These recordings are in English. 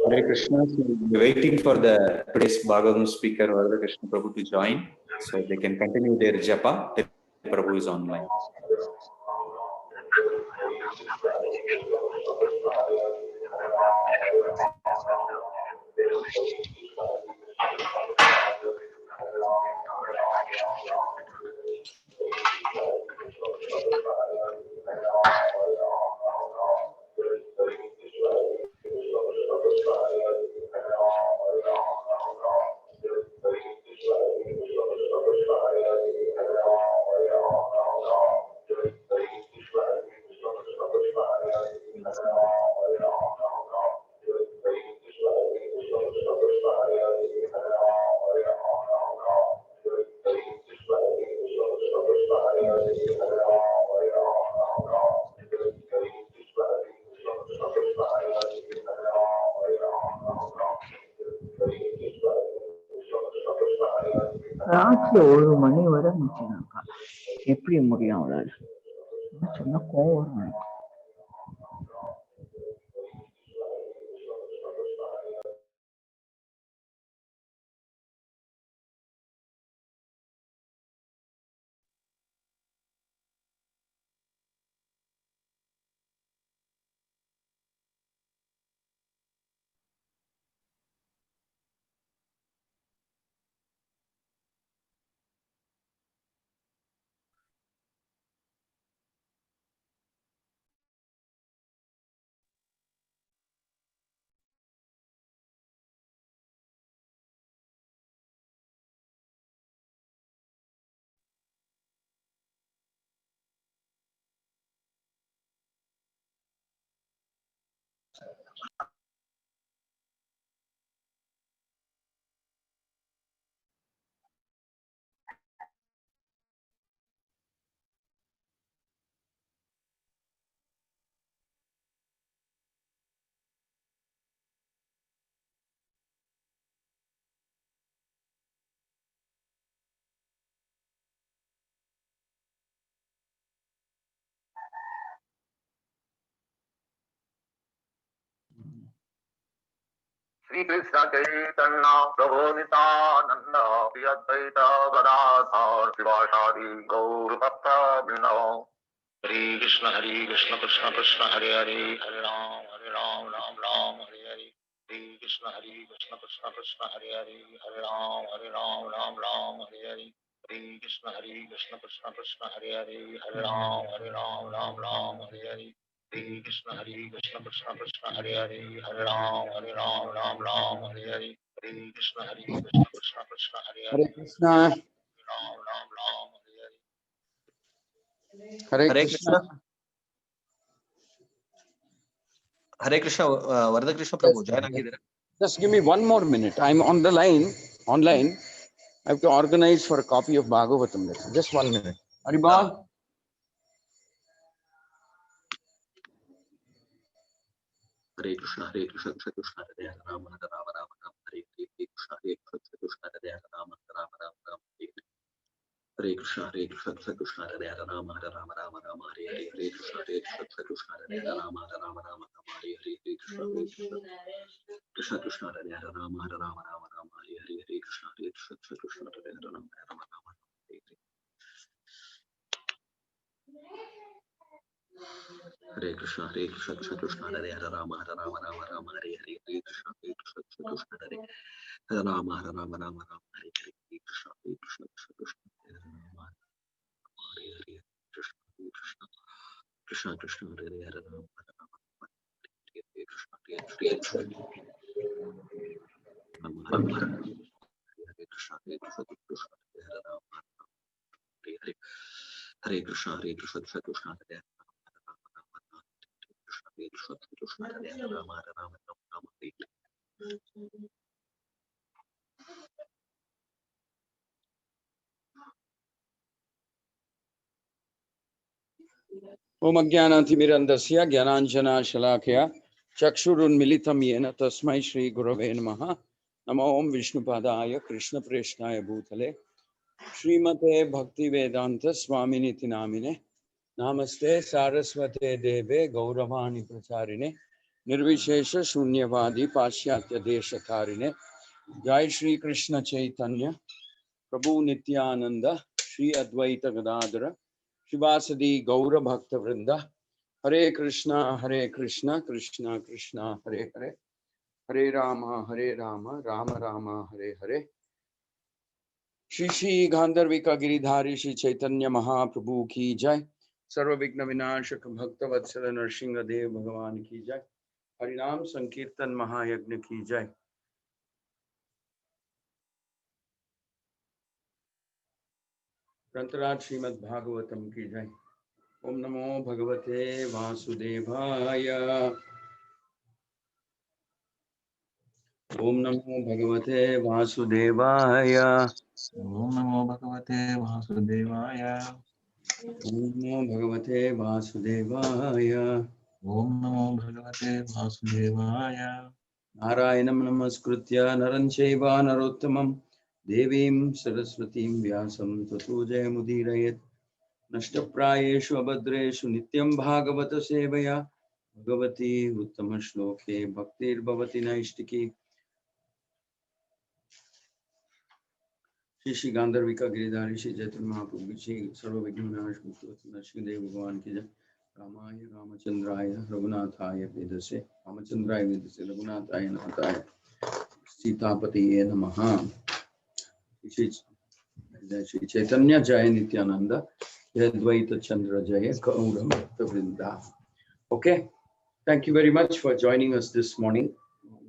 Hare Krishna. So we're waiting for the today's Bhagavatam speaker, Vardha Krishna Prabhu, to join so they can continue their japa till Prabhu is online. ராத்திரி 1 மணி வரை முடிச்சுனாக்கா எப்படி முடியும் அவளால்? சொன்னா கோவம் வரும் எனக்கு. Sri Krishna Chaitanya Prabhu Nityananda Shri Advaita Gadadhar Srivasadi Gaur Bhakta Vrinda. Hare Krishna Krishna Krishna Hare Hare Hare Ram Ram Ram Hare Hare. Hare Krishna Krishna Krishna Hare Hare Hare Ram Ram Hare Hare. Hare Krishna Krishna Krishna Hare Hare Hare Ram Ram Hare Hare. Hare Krishna Krishna Krishna Hare Hare Hare Ram Hare Hare. Hare Krishna Krishna Krishna Hare Hare Hare Krishna Ram Hare Hare. Hare Krishna. Hare Krishna, Vardha Krishna Prabhu, join again. Just give me 1 more minute. I'm on the line, online. I have to organize for a copy of Bhagavatam. Just 1 minute. Haribol. Hare Krishna Krishna Krishna Hare Hare Rama Rama Rama Hare Hare Krishna Krishna Hare Hare Rama Rama Rama Hare Krishna Krishna Hare Hare Rama Rama Rama Hare Hare Krishna Krishna Hare Hare Rama Rama Rama Hare Hare Krishna Krishna Krishna Hare Hare Rama Hare Rama Rama Rama Hare Hare Hare Krishna Krishna Hare Hare Rama Hare Rama Rama Hare Krishna Krishna Krishna Hare Hare Rama Hare Rama Rama Rama Hare Hare Hare Krishna Krishna Hare Hare Rama Hare Rama Rama Rama Hare Hare Krishna Krishna Krishna Hare Rama Hare Hare Krishna Krishna Krishna Hare Hare Rama Hare Rama Hare Krishna Krishna Rama Hare Hare Krishna Krishna Krishna Hare Rama Hare Hare Hare Krishna Krishna Krishna Hare Krishna Krishna Hare Rama Hare Rama Rama Hare Hare Om Ajnanathimirantasya Jnananjana Shalakaya Chakshurunmilitam Yena Tasmai Shri Gurave Namaha Namo Om Vishnupadaya Krishna Preshnaya Bhutale Srimate Bhakti Vedanta Swaminiti Namine Namaste Saraswate Deve Gauravani Pracharine Nirvishesha Shunyavadi Pashyatya Deshakarine Jai Shri Krishna Chaitanya Prabhu Nityananda Shri Advaita Gadadara Shivasadi Gaura Bhakta Vrinda Hare Krishna Krishna Krishna Hare Hare Hare Rama Rama Rama Hare Hare Shri Shri Gandharvika Giridhari Shri Chaitanya Mahaprabhu Ki Jai Sarva Vigna Vinashaka Bhakta Vatsala Narsingha Dev Bhagavan Ki Jai Harinam Sankirtan Mahayagna Ki Jai Grantaraj Srimad Bhagavatam Ki Jai Om Namo Bhagavate Vasudevaya Om Namo Bhagavate Vasudevaya Om Namo Bhagavate Vasudevaya. Om Namo Bhagavate Vasudevaya Om Namo Bhagavate Vasudevaya. Narayanam Namaskritya Naran Chaiva Narottamam Devim Saraswatim Vyasam Tato Jayamudirayet Nashtaprayeshu Abhadreshu Nityam Bhagavata Sevaya Bhagavati Uttama Shloke Bhaktir Bhavati Naishtiki Shri Shri Gandharvika Giridhari Shri Chaitanya Mahaprabhu Shri Sarva Vigna Vinash Nrsimha Dev Bhagavan Ki Jai Ramaya Ramachandraya Raghunathaya Vedase Ramachandraya Vedase Raghunathaya Nathaya Sitapatiye Namaha Shri Chaitanya Jaya Nityananda Yadvaita Chandra Jaya Gaura Bhakta Vrinda. Okay, thank you very much for joining us this morning.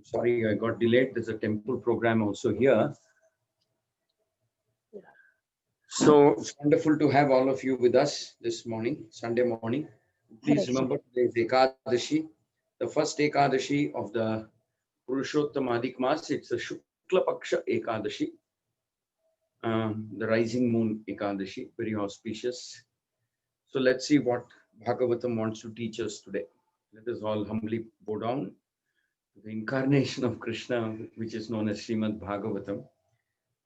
Sorry I got delayed. There's a temple program also here. So it's wonderful to have all of you with us this morning, Sunday morning. Please remember today is Ekadashi, the first Ekadashi of the Purushottam Adhik Mas. It's a Shukla Paksha Ekadashi, the rising moon Ekadashi, very auspicious. So let's see what Bhagavatam wants to teach us today. Let us all humbly bow down to the incarnation of Krishna, which is known as Srimad Bhagavatam.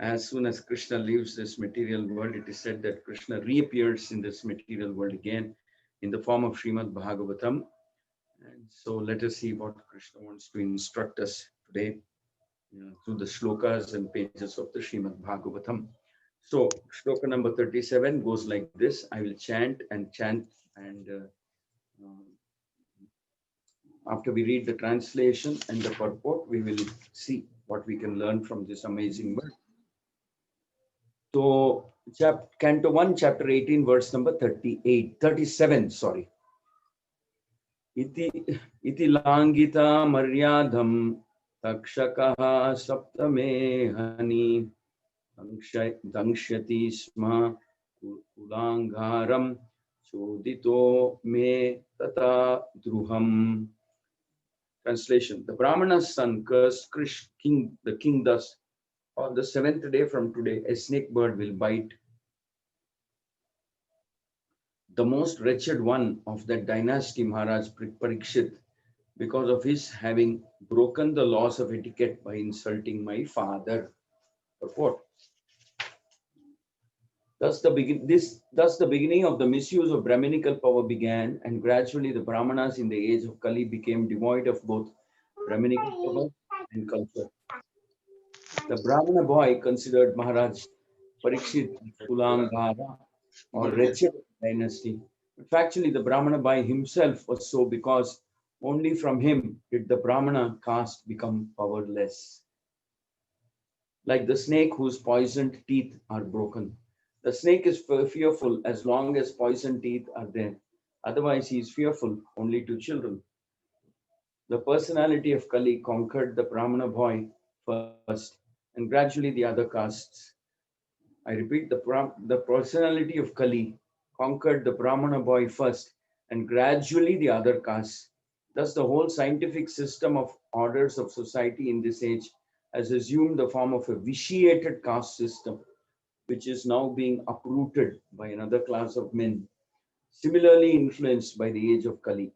As soon as Krishna leaves this material world, it is said that Krishna reappears in this material world again in the form of Srimad Bhagavatam. And so let us see what Krishna wants to instruct us today through the shlokas and pages of the Srimad Bhagavatam. So shloka number 37 goes like this. I will chant and after we read the translation and the purport, we will see what we can learn from this amazing word. So, Canto 1, Chapter 18, verse number 37, sorry. Iti langita maryadham takshakaha saptame hani dangshyati sma kulangharam chodito me tata druham. Translation. The Brahmana's son cursed the king thus. On the seventh day from today, a snake bird will bite the most wretched one of that dynasty, Maharaj Parikshit, because of his having broken the laws of etiquette by insulting my father. Purport. Thus the beginning of the misuse of Brahminical power began, and gradually the Brahmanas in the age of Kali became devoid of both Brahminical power and culture. The Brahmana boy considered Maharaj Parikshit Tulangara or wretched dynasty. But factually, the Brahmana boy himself was so because only from him did the Brahmana caste become powerless. Like the snake whose poisoned teeth are broken. The snake is fearful as long as poisoned teeth are there. Otherwise, he is fearful only to children. The personality of Kali conquered the Brahmana boy first and gradually the other castes. I repeat, the personality of Kali conquered the Brahmana boy first and gradually the other castes. Thus, the whole scientific system of orders of society in this age has assumed the form of a vitiated caste system, which is now being uprooted by another class of men, similarly influenced by the age of Kali.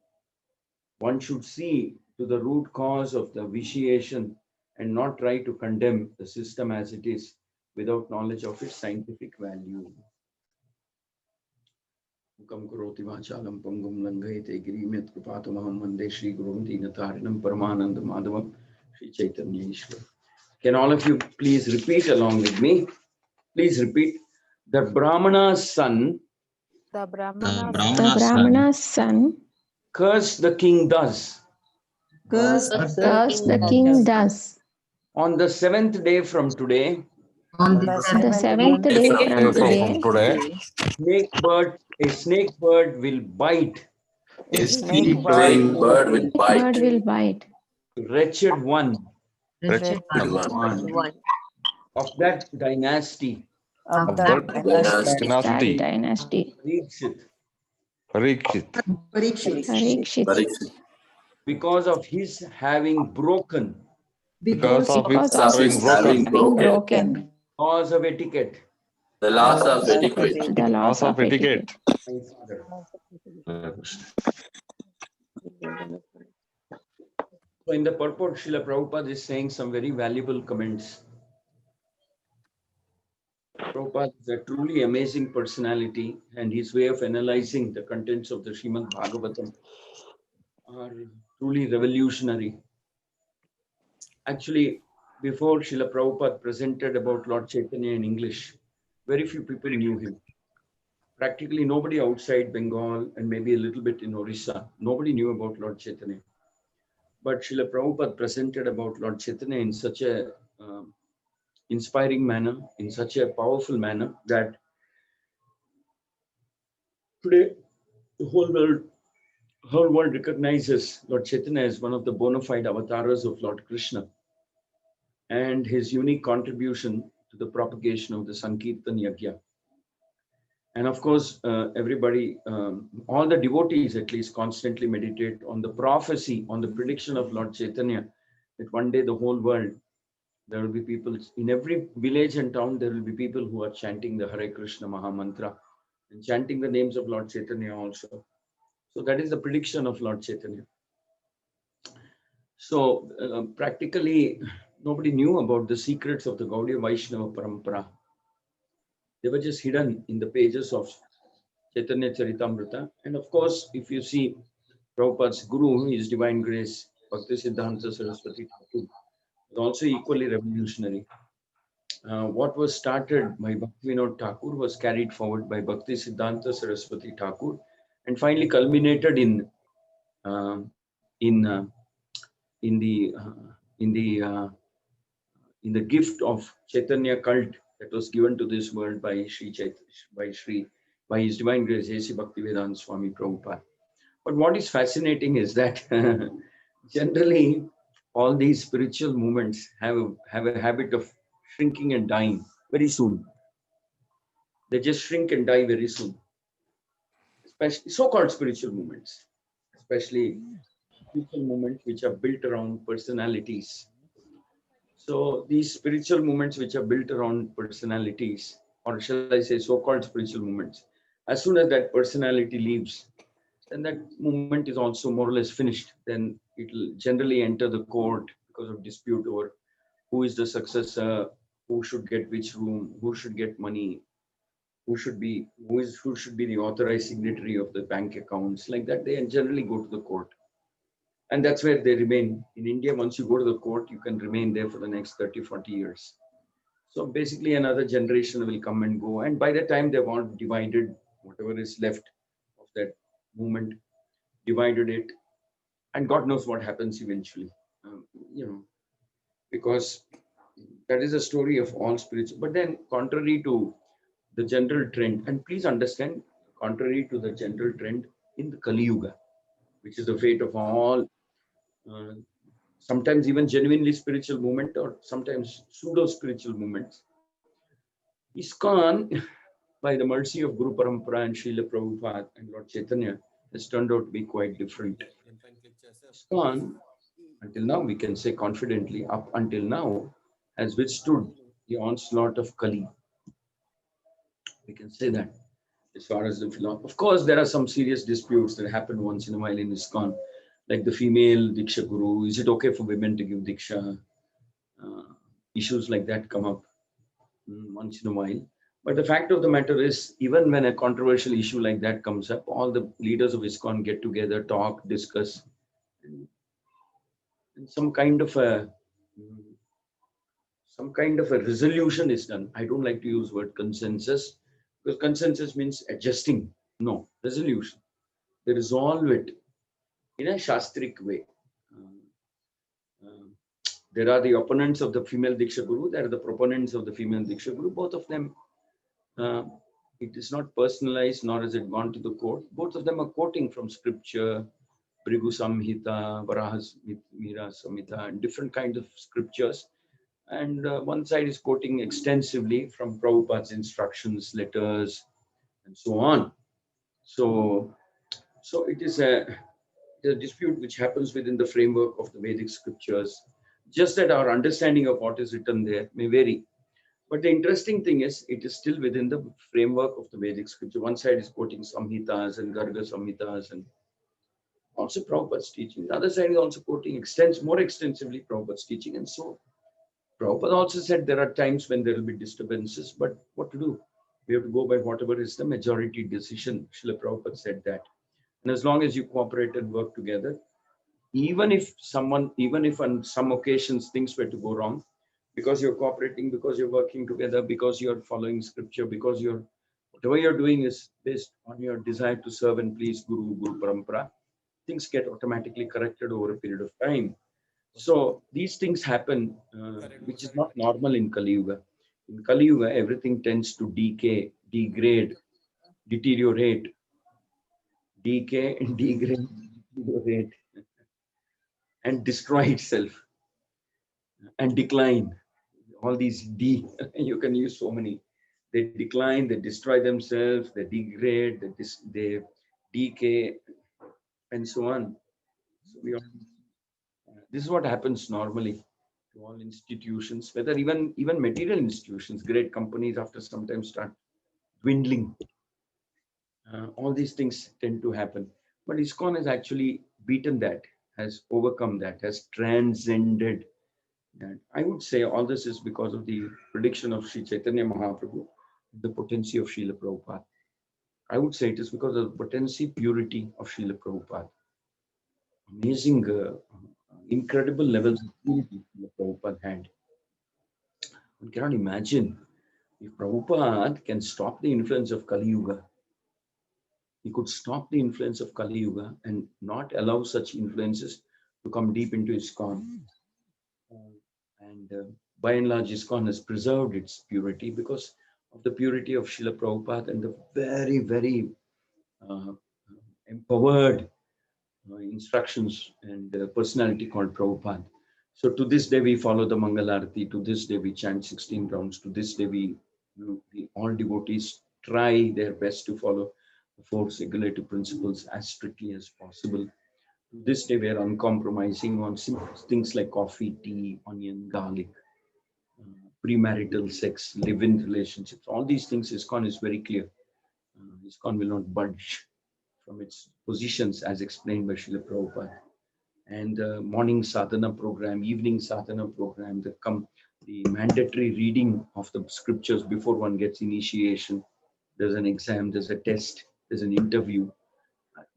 One should see to the root cause of the vitiation and not try to condemn the system as it is without knowledge of its scientific value. Mukam karoti vachalam pangum langayate girimyat kripatamaham vande Shri Gurum Dinatarinam Paramananda Madhavam Shri Chaitanya Ishwar. Can all of you please repeat along with me? Please repeat. The Brahmana's son The The Brahmana's Brahmana's son cursed the king thus. Curse cursed the king thus. On the seventh day from today, on The the seventh day from today, a snake bird will bite A snake bird will bird bite. will bite wretched one wretched One of that dynasty, of that dynasty. Parikshit, Parikshit, Parikshit. because of his having broken because of his Having having broken broken laws of etiquette. the laws of etiquette. the laws of etiquette. My father. So in the purport, Srila Prabhupada is saying some very valuable comments. Prabhupada is a truly amazing personality, and his way of analyzing the contents of the Srimad Bhagavatam are truly revolutionary. Actually, before Srila Prabhupada presented about Lord Chaitanya in English, very few people knew him. Practically nobody outside Bengal and maybe a little bit in Orissa, nobody knew about Lord Chaitanya. But Srila Prabhupada presented about Lord Chaitanya in such a inspiring manner, in such a powerful manner that today the whole world recognizes Lord Chaitanya as one of the bona fide avatars of Lord Krishna and his unique contribution to the propagation of the Sankirtan Yajna. And of course, everybody, all the devotees at least constantly meditate on the prophecy, on the prediction of Lord Chaitanya, that one day the whole world, there will be people, in every village and town, there will be people who are chanting the Hare Krishna Maha Mantra and chanting the names of Lord Chaitanya also. So that is the prediction of Lord Chaitanya. So practically, nobody knew about the secrets of the Gaudiya Vaishnava Parampara. They were just hidden in the pages of Chaitanya Charitamrita. And of course, if you see Prabhupada's Guru, His Divine Grace, Bhakti Siddhanta Saraswati Thakur, is also equally revolutionary. What was started by Bhaktivinoda Thakur was carried forward by Bhakti Siddhanta Saraswati Thakur and finally culminated in uh, in uh, in the uh, in the uh, in the gift of Chaitanya cult that was given to this world by by His Divine Grace A.C. Bhaktivedanta Swami Prabhupada. But what is fascinating is that generally all these spiritual movements have a habit of shrinking and dying very soon. They just shrink and die very soon, especially so-called spiritual movements, especially spiritual movements which are built around personalities. So these spiritual movements which are built around personalities, or shall I say so-called spiritual movements, as soon as that personality leaves, then that movement is also more or less finished. Then it will generally enter the court because of dispute over who is the successor, who should get which room, who should get money, who should be the authorized signatory of the bank accounts. Like that, they generally go to the court. And that's where they remain. In India, once you go to the court, you can remain there for the next 30, 40 years. So basically another generation will come and go. And by the time they've all divided whatever is left of that movement, divided it, and God knows what happens eventually, because that is a story of all spirits. But then contrary to the general trend, and please understand, contrary to the general trend in the Kali Yuga, which is the fate of all, sometimes even genuinely spiritual movement or sometimes pseudo-spiritual movements, ISKCON, by the mercy of Guru Parampara and Srila Prabhupada and Lord Chaitanya, has turned out to be quite different. ISKCON, until now, we can say confidently, up until now, has withstood the onslaught of Kali. We can say that. As far as the philosophy, of course, there are some serious disputes that happen once in a while in ISKCON, like the female Diksha Guru. Is it okay for women to give Diksha? Issues like that come up once in a while. But the fact of the matter is, even when a controversial issue like that comes up, all the leaders of ISKCON get together, talk, discuss, and some kind of a resolution is done. I don't like to use word consensus, because consensus means adjusting. No, resolution. They resolve it in a shastric way. There are the opponents of the female Diksha Guru, there are the proponents of the female Diksha Guru. Both of them, it is not personalized, nor has it gone to the court. Both of them are quoting from scripture, Bhrigu Samhita, Varahas Mira Samhita, and different kinds of scriptures. And one side is quoting extensively from Prabhupada's instructions, letters, and so on. So it is a dispute which happens within the framework of the Vedic scriptures. Just that our understanding of what is written there may vary. But the interesting thing is, it is still within the framework of the Vedic scripture. One side is quoting Samhitas and Garga Samhitas and also Prabhupada's teaching. The other side is also quoting more extensively Prabhupada's teaching. And so Prabhupada also said there are times when there will be disturbances, but what to do? We have to go by whatever is the majority decision. Srila Prabhupada said that. And as long as you cooperate and work together, even if on some occasions things were to go wrong, because you're cooperating, because you're working together, because you're following scripture, because whatever you're doing is based on your desire to serve and please Guru Parampara, things get automatically corrected over a period of time. So these things happen, which is not normal in Kali Yuga. In Kali Yuga, everything tends to decay, degrade, deteriorate, deteriorate, and destroy itself and decline. All these you can use so many. They decline, they destroy themselves, they degrade, they decay, and so on. So this is what happens normally to all institutions, whether even material institutions, great companies after some time start dwindling. All these things tend to happen. But ISKCON has actually beaten that, has overcome that, has transcended that. I would say all this is because of the prediction of Sri Chaitanya Mahaprabhu, the potency of Srila Prabhupada. I would say it is because of the potency, purity of Srila Prabhupada. Amazing, incredible levels of purity Srila Prabhupada had. One cannot imagine if Prabhupada can stop the influence of Kali Yuga. He could stop the influence of Kali Yuga and not allow such influences to come deep into ISKCON. And by and large, ISKCON has preserved its purity because of the purity of Srila Prabhupada and the very, very empowered instructions and personality called Prabhupada. So to this day, we follow the Mangalarti. To this day, we chant 16 rounds. To this day, all devotees try their best to follow the 4 regulative principles as strictly as possible. To this day, we are uncompromising on things like coffee, tea, onion, garlic, premarital sex, live-in relationships. All these things, ISKCON is very clear. ISKCON will not budge from its positions as explained by Srila Prabhupada. And the morning sadhana program, evening sadhana program, the mandatory reading of the scriptures before one gets initiation. There's an exam, there's a test, there's an interview.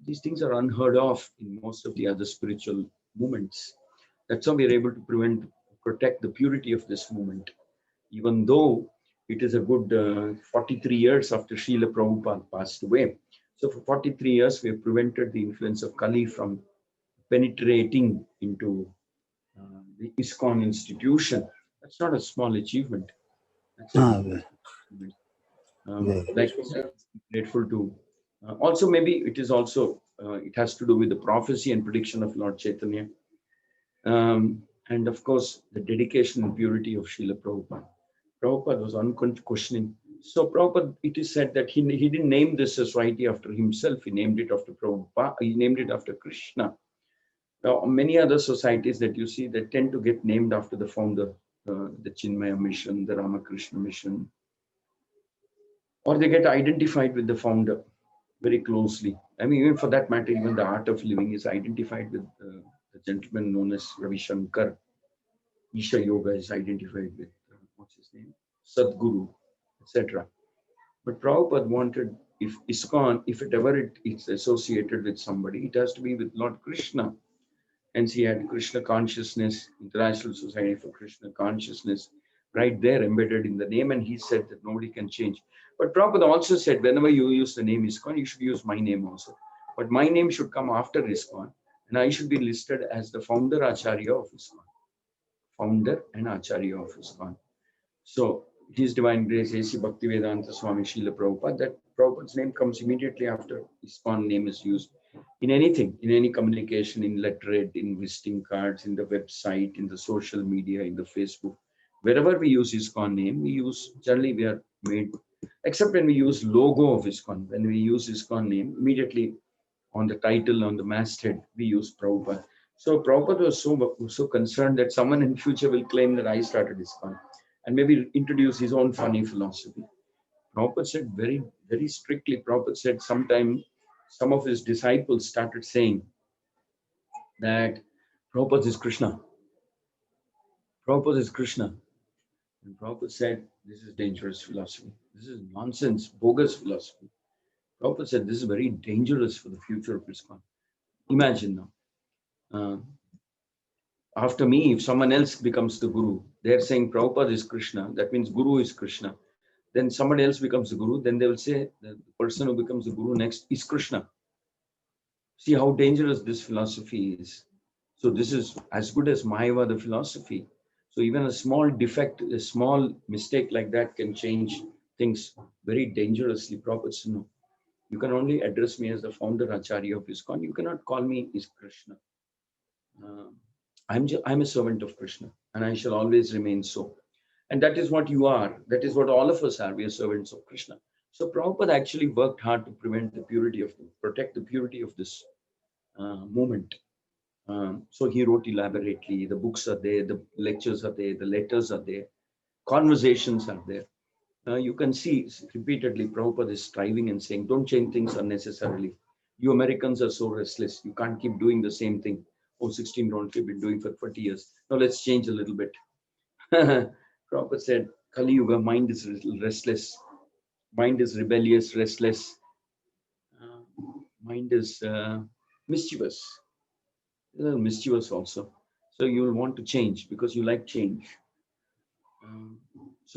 These things are unheard of in most of the other spiritual movements. That's how we are able to protect the purity of this movement. Even though it is a good 43 years after Srila Prabhupada passed away. So for 43 years, we have prevented the influence of Kali from penetrating into the ISKCON institution. That's not a small achievement. That's a achievement. Like I said, grateful to. Also, maybe it is also, it has to do with the prophecy and prediction of Lord Chaitanya. And of course, the dedication and purity of Srila Prabhupada. Prabhupada was unquestioning. So Prabhupada, it is said that he didn't name this society after himself. He named it after Prabhupada. He named it after Krishna. Now, many other societies that you see that tend to get named after the founder, the Chinmaya mission, the Ramakrishna mission, or they get identified with the founder very closely. I mean, even for that matter, even the art of living is identified with the gentleman known as Ravi Shankar. Isha Yoga is identified with, what's his name? Sadguru, etc. But Prabhupada wanted, if ISKCON, if it ever it's associated with somebody, it has to be with Lord Krishna. Hence he had Krishna Consciousness, International Society for Krishna Consciousness, right there embedded in the name, and he said that nobody can change. But Prabhupada also said, whenever you use the name ISKCON, you should use my name also. But my name should come after ISKCON, and I should be listed as the founder Acharya of ISKCON. Founder and Acharya of ISKCON. So His Divine Grace A.C. Bhaktivedanta Swami Srila Prabhupada, that Prabhupada's name comes immediately after ISKCON name is used. In anything, in any communication, in letterhead, in visiting cards, in the website, in the social media, in the Facebook, wherever we use ISKCON name, we use, generally we are made, except when we use logo of ISKCON. When we use ISKCON name, immediately on the title, on the masthead, we use Prabhupada. So Prabhupada was so concerned that someone in future will claim that I started ISKCON and maybe introduce his own funny philosophy. Prabhupada said very, very strictly, Prabhupada said sometime some of his disciples started saying that Prabhupada is Krishna. Prabhupada is Krishna. And Prabhupada said, this is dangerous philosophy. This is nonsense, bogus philosophy. Prabhupada said, this is very dangerous for the future of ISKCON. Imagine now, after me, if someone else becomes the guru, they're saying Prabhupada is Krishna, that means Guru is Krishna. Then somebody else becomes the guru, then they will say the person who becomes the guru next is Krishna. See how dangerous this philosophy is. So this is as good as Mayava, the philosophy. So even a small defect, a small mistake like that can change things very dangerously. Prabhupada said, no, you can only address me as the founder Acharya of ISKCON. You cannot call me is Krishna. I'm a servant of Krishna, and I shall always remain so. And that is what you are. That is what all of us are. We are servants of Krishna. So Prabhupada actually worked hard to protect the purity of this movement. So he wrote elaborately. The books are there, the lectures are there, the letters are there, conversations are there. You can see repeatedly Prabhupada is striving and saying, don't change things unnecessarily. You Americans are so restless. You can't keep doing the same thing. Oh, 16 rounds we've been doing for 40 years. Now let's change a little bit. Prabhupada said, Kali Yuga, mind is restless. Mind is rebellious, restless. Mind is mischievous. Mischievous also. So you will want to change because you like change.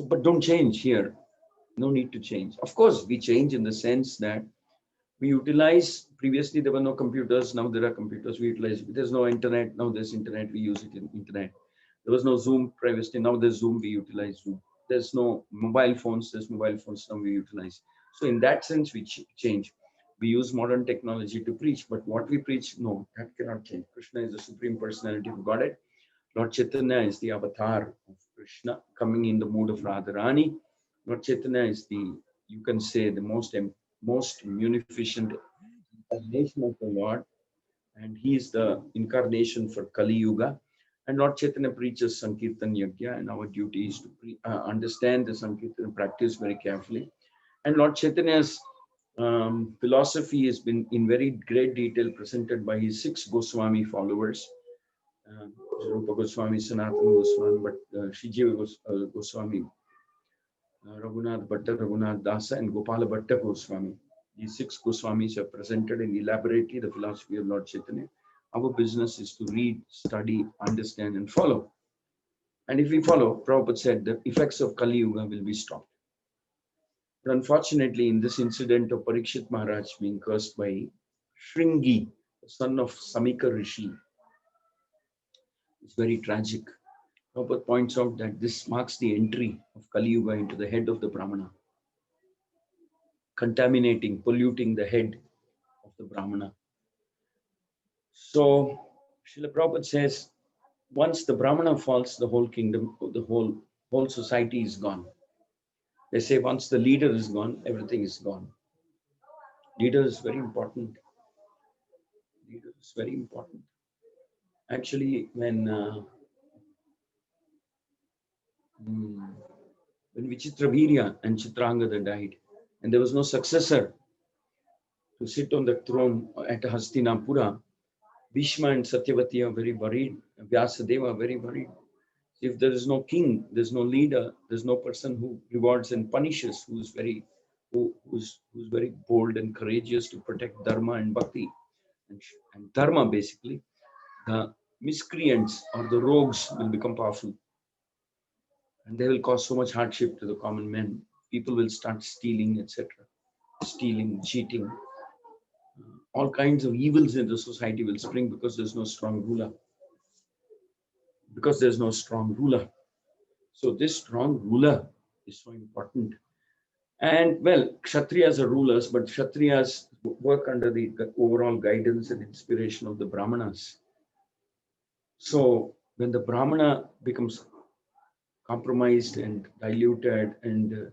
But don't change here. No need to change. Of course, we change in the sense that we utilize, previously there were no computers, now there are computers, we utilize, there's no internet, now there's internet, we use it in internet. There was no Zoom previously, now there's Zoom, we utilize Zoom. There's no mobile phones, there's mobile phones, now we utilize. So in that sense, we change. We use modern technology to preach, but what we preach, no, that cannot change. Krishna is the Supreme Personality of Godhead. Lord Chaitanya is the avatar of Krishna, coming in the mood of Radharani. Lord Chaitanya is the, you can say, the most munificent incarnation of the Lord, and he is the incarnation for Kali Yuga. And Lord Chaitanya preaches Sankirtan Yajna, and our duty is to understand the Sankirtan and practice very carefully. And Lord Chaitanya's philosophy has been in very great detail presented by his 6 Goswami followers. Rupa Goswami, Sanatana Goswami, but Shijiva Goswami, Raghunath Bhatta, Raghunath Dasa, and Gopala Bhatta Goswami. These 6 Goswamis have presented in elaborately the philosophy of Lord Chaitanya. Our business is to read, study, understand, and follow. And if we follow, Prabhupada said, the effects of Kali Yuga will be stopped. But unfortunately, in this incident of Parikshit Maharaj being cursed by Shringi, the son of Samika Rishi, it's very tragic. Prabhupada points out that this marks the entry of Kali Yuga into the head of the Brahmana, contaminating, polluting the head of the Brahmana. So, Srila Prabhupada says, once the Brahmana falls, the whole kingdom, the whole society is gone. They say once the leader is gone, everything is gone. Leader is very important. Leader is very important. Actually, when Vichitravirya and Chitrangada died, and there was no successor to sit on the throne at Hastinapura, Bhishma and Satyavati are very worried. Vyasadeva are very worried. If there is no king, there's no leader, there's no person who rewards and punishes, who's very bold and courageous to protect dharma and bhakti and dharma, basically, the miscreants or the rogues will become powerful. And they will cause so much hardship to the common men. People will start stealing, etc. Stealing, cheating. All kinds of evils in the society will spring because there's no strong ruler. Because there's no strong ruler. So this strong ruler is so important. And well, Kshatriyas are rulers, but Kshatriyas work under the overall guidance and inspiration of the Brahmanas. So when the Brahmana becomes compromised and diluted and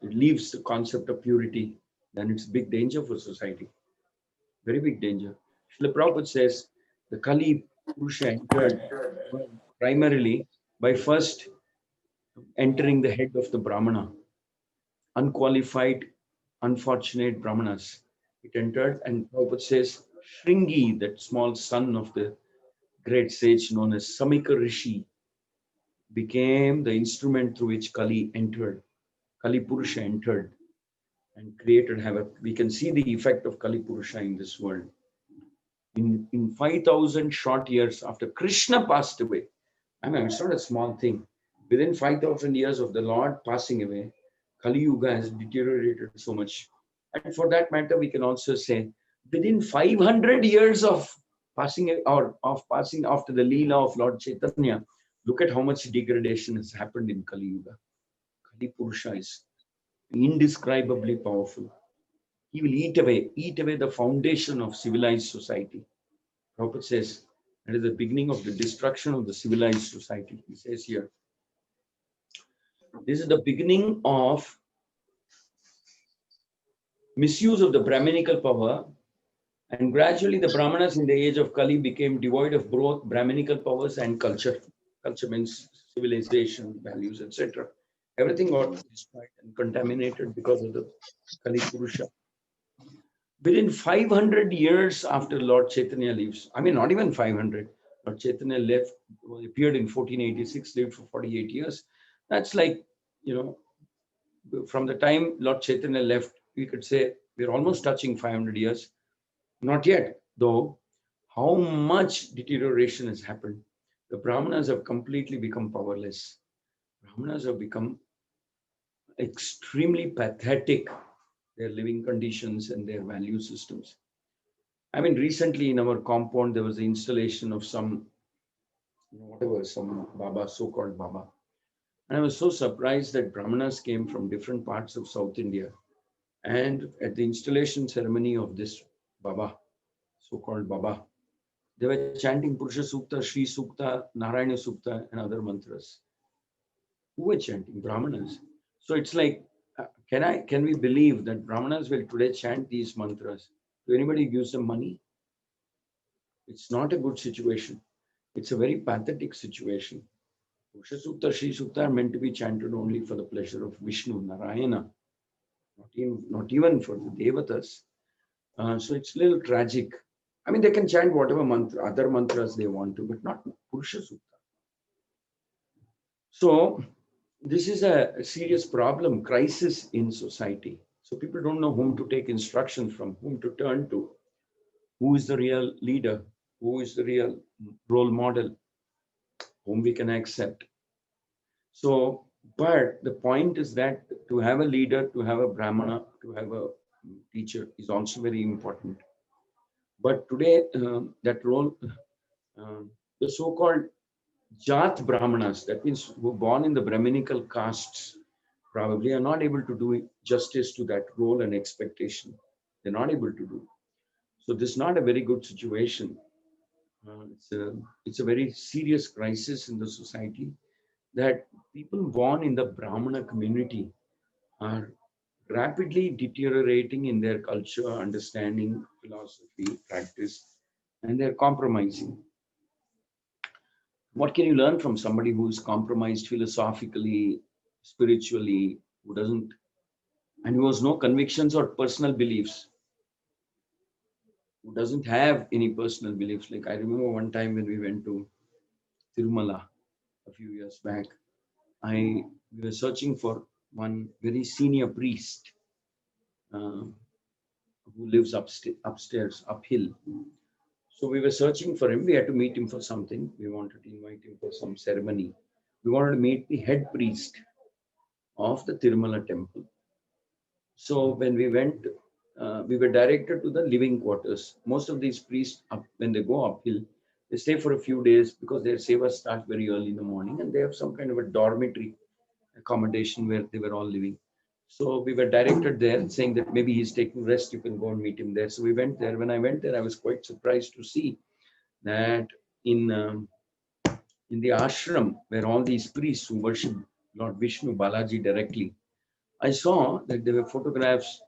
it leaves the concept of purity, then it's big danger for society. Very big danger. Srila Prabhupada says the Kali Purusha entered primarily by first entering the head of the Brahmana. Unqualified, unfortunate Brahmanas. It entered, and Prabhupada says Shringi, that small son of the great sage known as Samika Rishi, became the instrument through which Kali entered. Kali Purusha entered and created havoc. We can see the effect of Kali Purusha in this world. In 5,000 short years after Krishna passed away, I mean, it's not a small thing. Within 5,000 years of the Lord passing away, Kali Yuga has deteriorated so much. And for that matter, we can also say within 500 years of passing after the Leela of Lord Chaitanya, look at how much degradation has happened in Kali Yuga. Kali Purusha is indescribably powerful. He will eat away the foundation of civilized society. Prabhupada says that is the beginning of the destruction of the civilized society. He says here, this is the beginning of misuse of the Brahminical power, and gradually the Brahmanas in the age of Kali became devoid of both Brahminical powers and culture. Culture means civilization, values, etc. Everything got destroyed and contaminated because of the Kali Purusha. Within 500 years after Lord Chaitanya leaves, I mean, not even 500, Lord Chaitanya appeared in 1486, lived for 48 years. That's like, from the time Lord Chaitanya left, we could say we're almost touching 500 years. Not yet, though. How much deterioration has happened? The Brahmanas have completely become powerless. Brahmanas have become extremely pathetic, their living conditions and their value systems. I mean, recently in our compound, there was the installation of some Baba, so-called Baba. And I was so surprised that Brahmanas came from different parts of South India. And at the installation ceremony of this Baba, so-called Baba, they were chanting Purusha Sukta, Shri Sukta, Narayana Sukta, and other mantras. Who were chanting? Brahmanas. So it's like, can we believe that Brahmanas will today chant these mantras? Do anybody give them money? It's not a good situation. It's a very pathetic situation. Purusha Sukta, Shri Sukta are meant to be chanted only for the pleasure of Vishnu, Narayana, not even for the Devatas. So it's a little tragic. I mean, they can chant whatever mantra, other mantras they want to, but not Purusha Sukta. So this is a serious problem, crisis in society. So people don't know whom to take instructions from, whom to turn to. who is the real leader, who is the real role model, whom we can accept. So, but the point is that to have a leader, to have a Brahmana, to have a teacher is also very important. But today, that role, the so-called Jat Brahmanas, that means who were born in the Brahminical castes, probably are not able to do justice to that role and expectation. They're not able to do. So this is not a very good situation. It's a very serious crisis in the society that people born in the Brahmana community are rapidly deteriorating in their culture, understanding, philosophy, practice, and they're compromising. What can you learn from somebody who's compromised philosophically, spiritually, who doesn't, and who has no convictions or personal beliefs, who doesn't have any personal beliefs? Like I remember one time when we went to Tirumala a few years back, we were searching for one very senior priest who lives upstairs, uphill. So we were searching for him. We had to meet him for something. We wanted to invite him for some ceremony. We wanted to meet the head priest of the Tirumala temple. So when we went, we were directed to the living quarters. Most of these priests, when they go uphill, they stay for a few days because their seva starts very early in the morning, and they have some kind of a dormitory accommodation where they were all living. So we were directed there, saying that maybe he's taking rest, you can go and meet him there. So we went there. When I went there, I was quite surprised to see that in the ashram where all these priests who worship Lord Vishnu Balaji directly, I saw that there were photographs.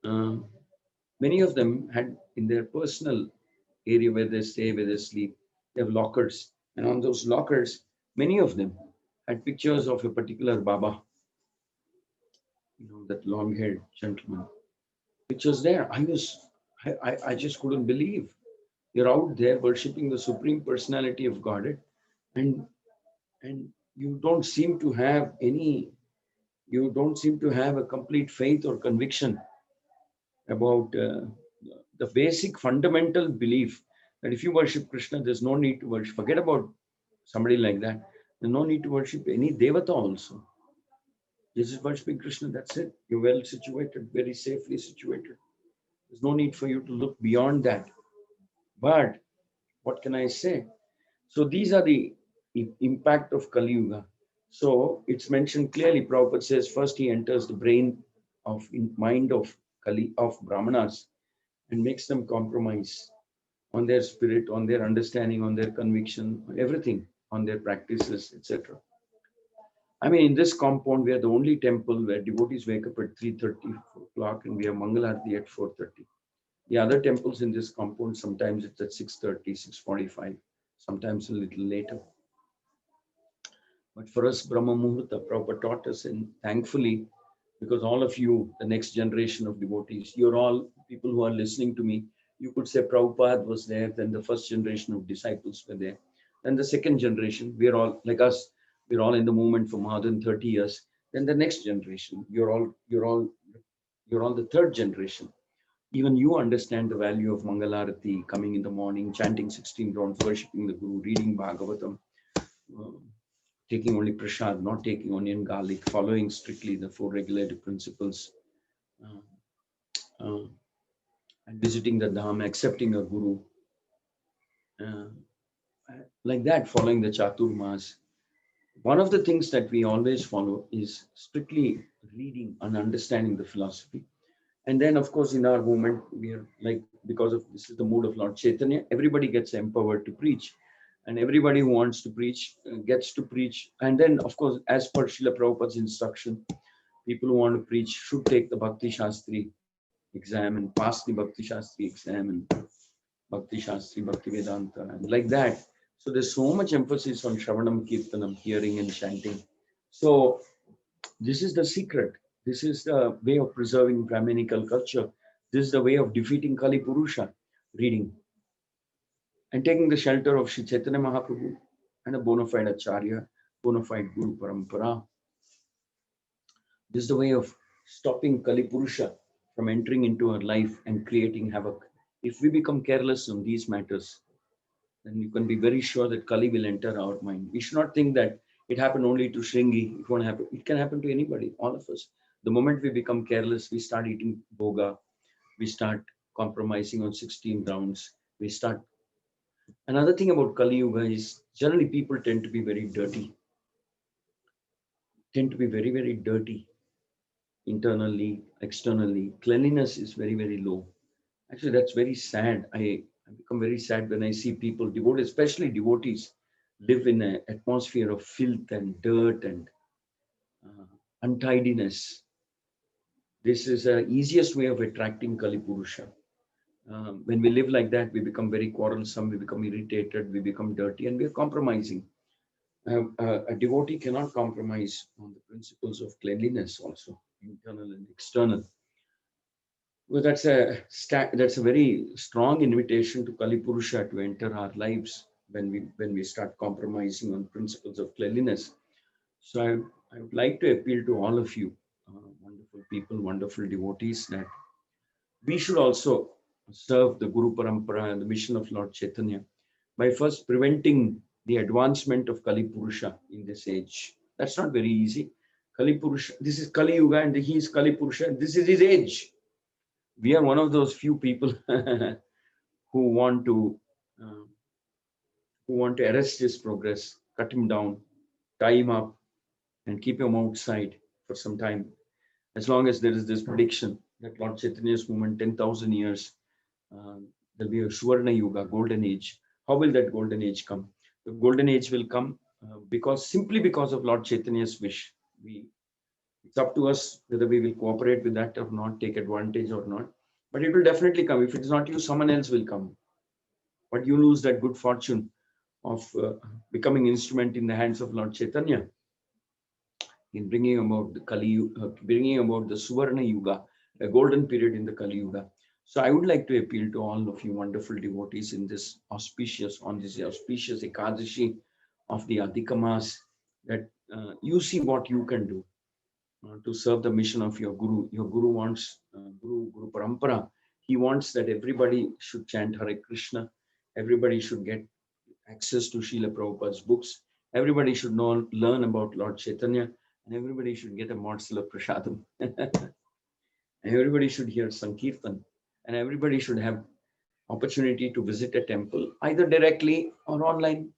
Many of them had in their personal area where they stay, where they sleep, they have lockers. And on those lockers, many of them had pictures of a particular Baba, that long-haired gentleman. Pictures there. I just couldn't believe. You're out there worshipping the Supreme Personality of Godhead, and you don't seem to have a complete faith or conviction about the basic fundamental belief that if you worship Krishna, there's no need to worship. Forget about somebody like that. There's no need to worship any Devata also. Just worshipping Krishna, that's it. You're well situated, very safely situated. There's no need for you to look beyond that. But what can I say? So these are the impact of Kali Yuga. So it's mentioned clearly. Prabhupada says first he enters the mind of Brahmanas and makes them compromise on their spirit, on their understanding, on their conviction, everything, on their practices, etc. I mean, in this compound, we are the only temple where devotees wake up at 3:30, 4 o'clock, and we have Mangalarti at 4:30. The other temples in this compound, sometimes it's at 6:30, 6:45, sometimes a little later. But for us, Brahma Muhurta, Prabhupada taught us, and thankfully, because all of you, the next generation of devotees, you're all people who are listening to me, you could say Prabhupada was there, then the first generation of disciples were there. Then the second generation, we're all like us, we're all in the movement for more than 30 years. Then the next generation, you're all the third generation. Even you understand the value of Mangalarati, coming in the morning, chanting 16 rounds, worshipping the Guru, reading Bhagavatam, taking only prasad, not taking onion, garlic, following strictly the 4 regulative principles, and visiting the Dham, accepting a Guru, like that, following the Chaturmas. One of the things that we always follow is strictly reading and understanding the philosophy. And then, of course, in our movement, we are like, because of this is the mood of Lord Chaitanya, everybody gets empowered to preach. And everybody who wants to preach gets to preach. And then, of course, as per Srila Prabhupada's instruction, people who want to preach should take the Bhakti Shastri exam and pass the Bhakti Shastri exam and Bhakti Shastri, Bhakti Vedanta, and like that. So there's so much emphasis on Shravanam, Kirtanam, hearing and chanting. So this is the secret. This is the way of preserving Brahminical culture. This is the way of defeating Kali Purusha, reading. And taking the shelter of Sri Chaitanya Mahaprabhu and a bona fide Acharya, bona fide Guru Parampara. This is the way of stopping Kali Purusha from entering into our life and creating havoc If we become careless on these matters, then you can be very sure that Kali will enter our mind. We should not think that it happened only to Shringi. It won't happen. It can happen to anybody, all of us. The moment we become careless, we start eating boga, we start compromising on 16 rounds. We start. Another thing about Kali Yuga is generally people tend to be very dirty, very dirty internally, externally. Cleanliness is very, very low. Actually, that's very sad. I become very sad when I see people, devotees, especially devotees, live in an atmosphere of filth and dirt and untidiness. This is the easiest way of attracting Kali Purusha. When we live like that, we become very quarrelsome, we become irritated, we become dirty, and we are compromising. A devotee cannot compromise on the principles of cleanliness also, internal and external. Well, that's a very strong invitation to Kali Purusha to enter our lives when we start compromising on principles of cleanliness. So I would like to appeal to all of you, wonderful people, wonderful devotees, that we should also serve the Guru Parampara and the mission of Lord Chaitanya by first preventing the advancement of Kali Purusha in this age. That's not very easy. Kali Purusha, this is Kali Yuga and he is Kali Purusha, and this is his age. We are one of those few people who want to arrest his progress, cut him down, tie him up, and keep him outside for some time. As long as there is this prediction that Lord Chaitanya's movement, 10,000 years, there'll be a Suvarna Yuga, golden age. How will that golden age come? The golden age will come simply because of Lord Chaitanya's wish. It's up to us whether we will cooperate with that or not, take advantage or not. But it will definitely come. If it's not you, someone else will come. But you lose that good fortune of becoming instrument in the hands of Lord Chaitanya in bringing about the bringing about the Suvarna Yuga, a golden period in the Kali Yuga. So I would like to appeal to all of you wonderful devotees in this auspicious Ekadashi of the Adhika Mas, that you see what you can do to serve the mission of your Guru. Your Guru wants, Guru Parampara, he wants that everybody should chant Hare Krishna, everybody should get access to Srila Prabhupada's books, everybody should learn about Lord Chaitanya, and everybody should get a morsel of prasadam. Everybody should hear Sankirtan, and everybody should have opportunity to visit a temple, either directly or online.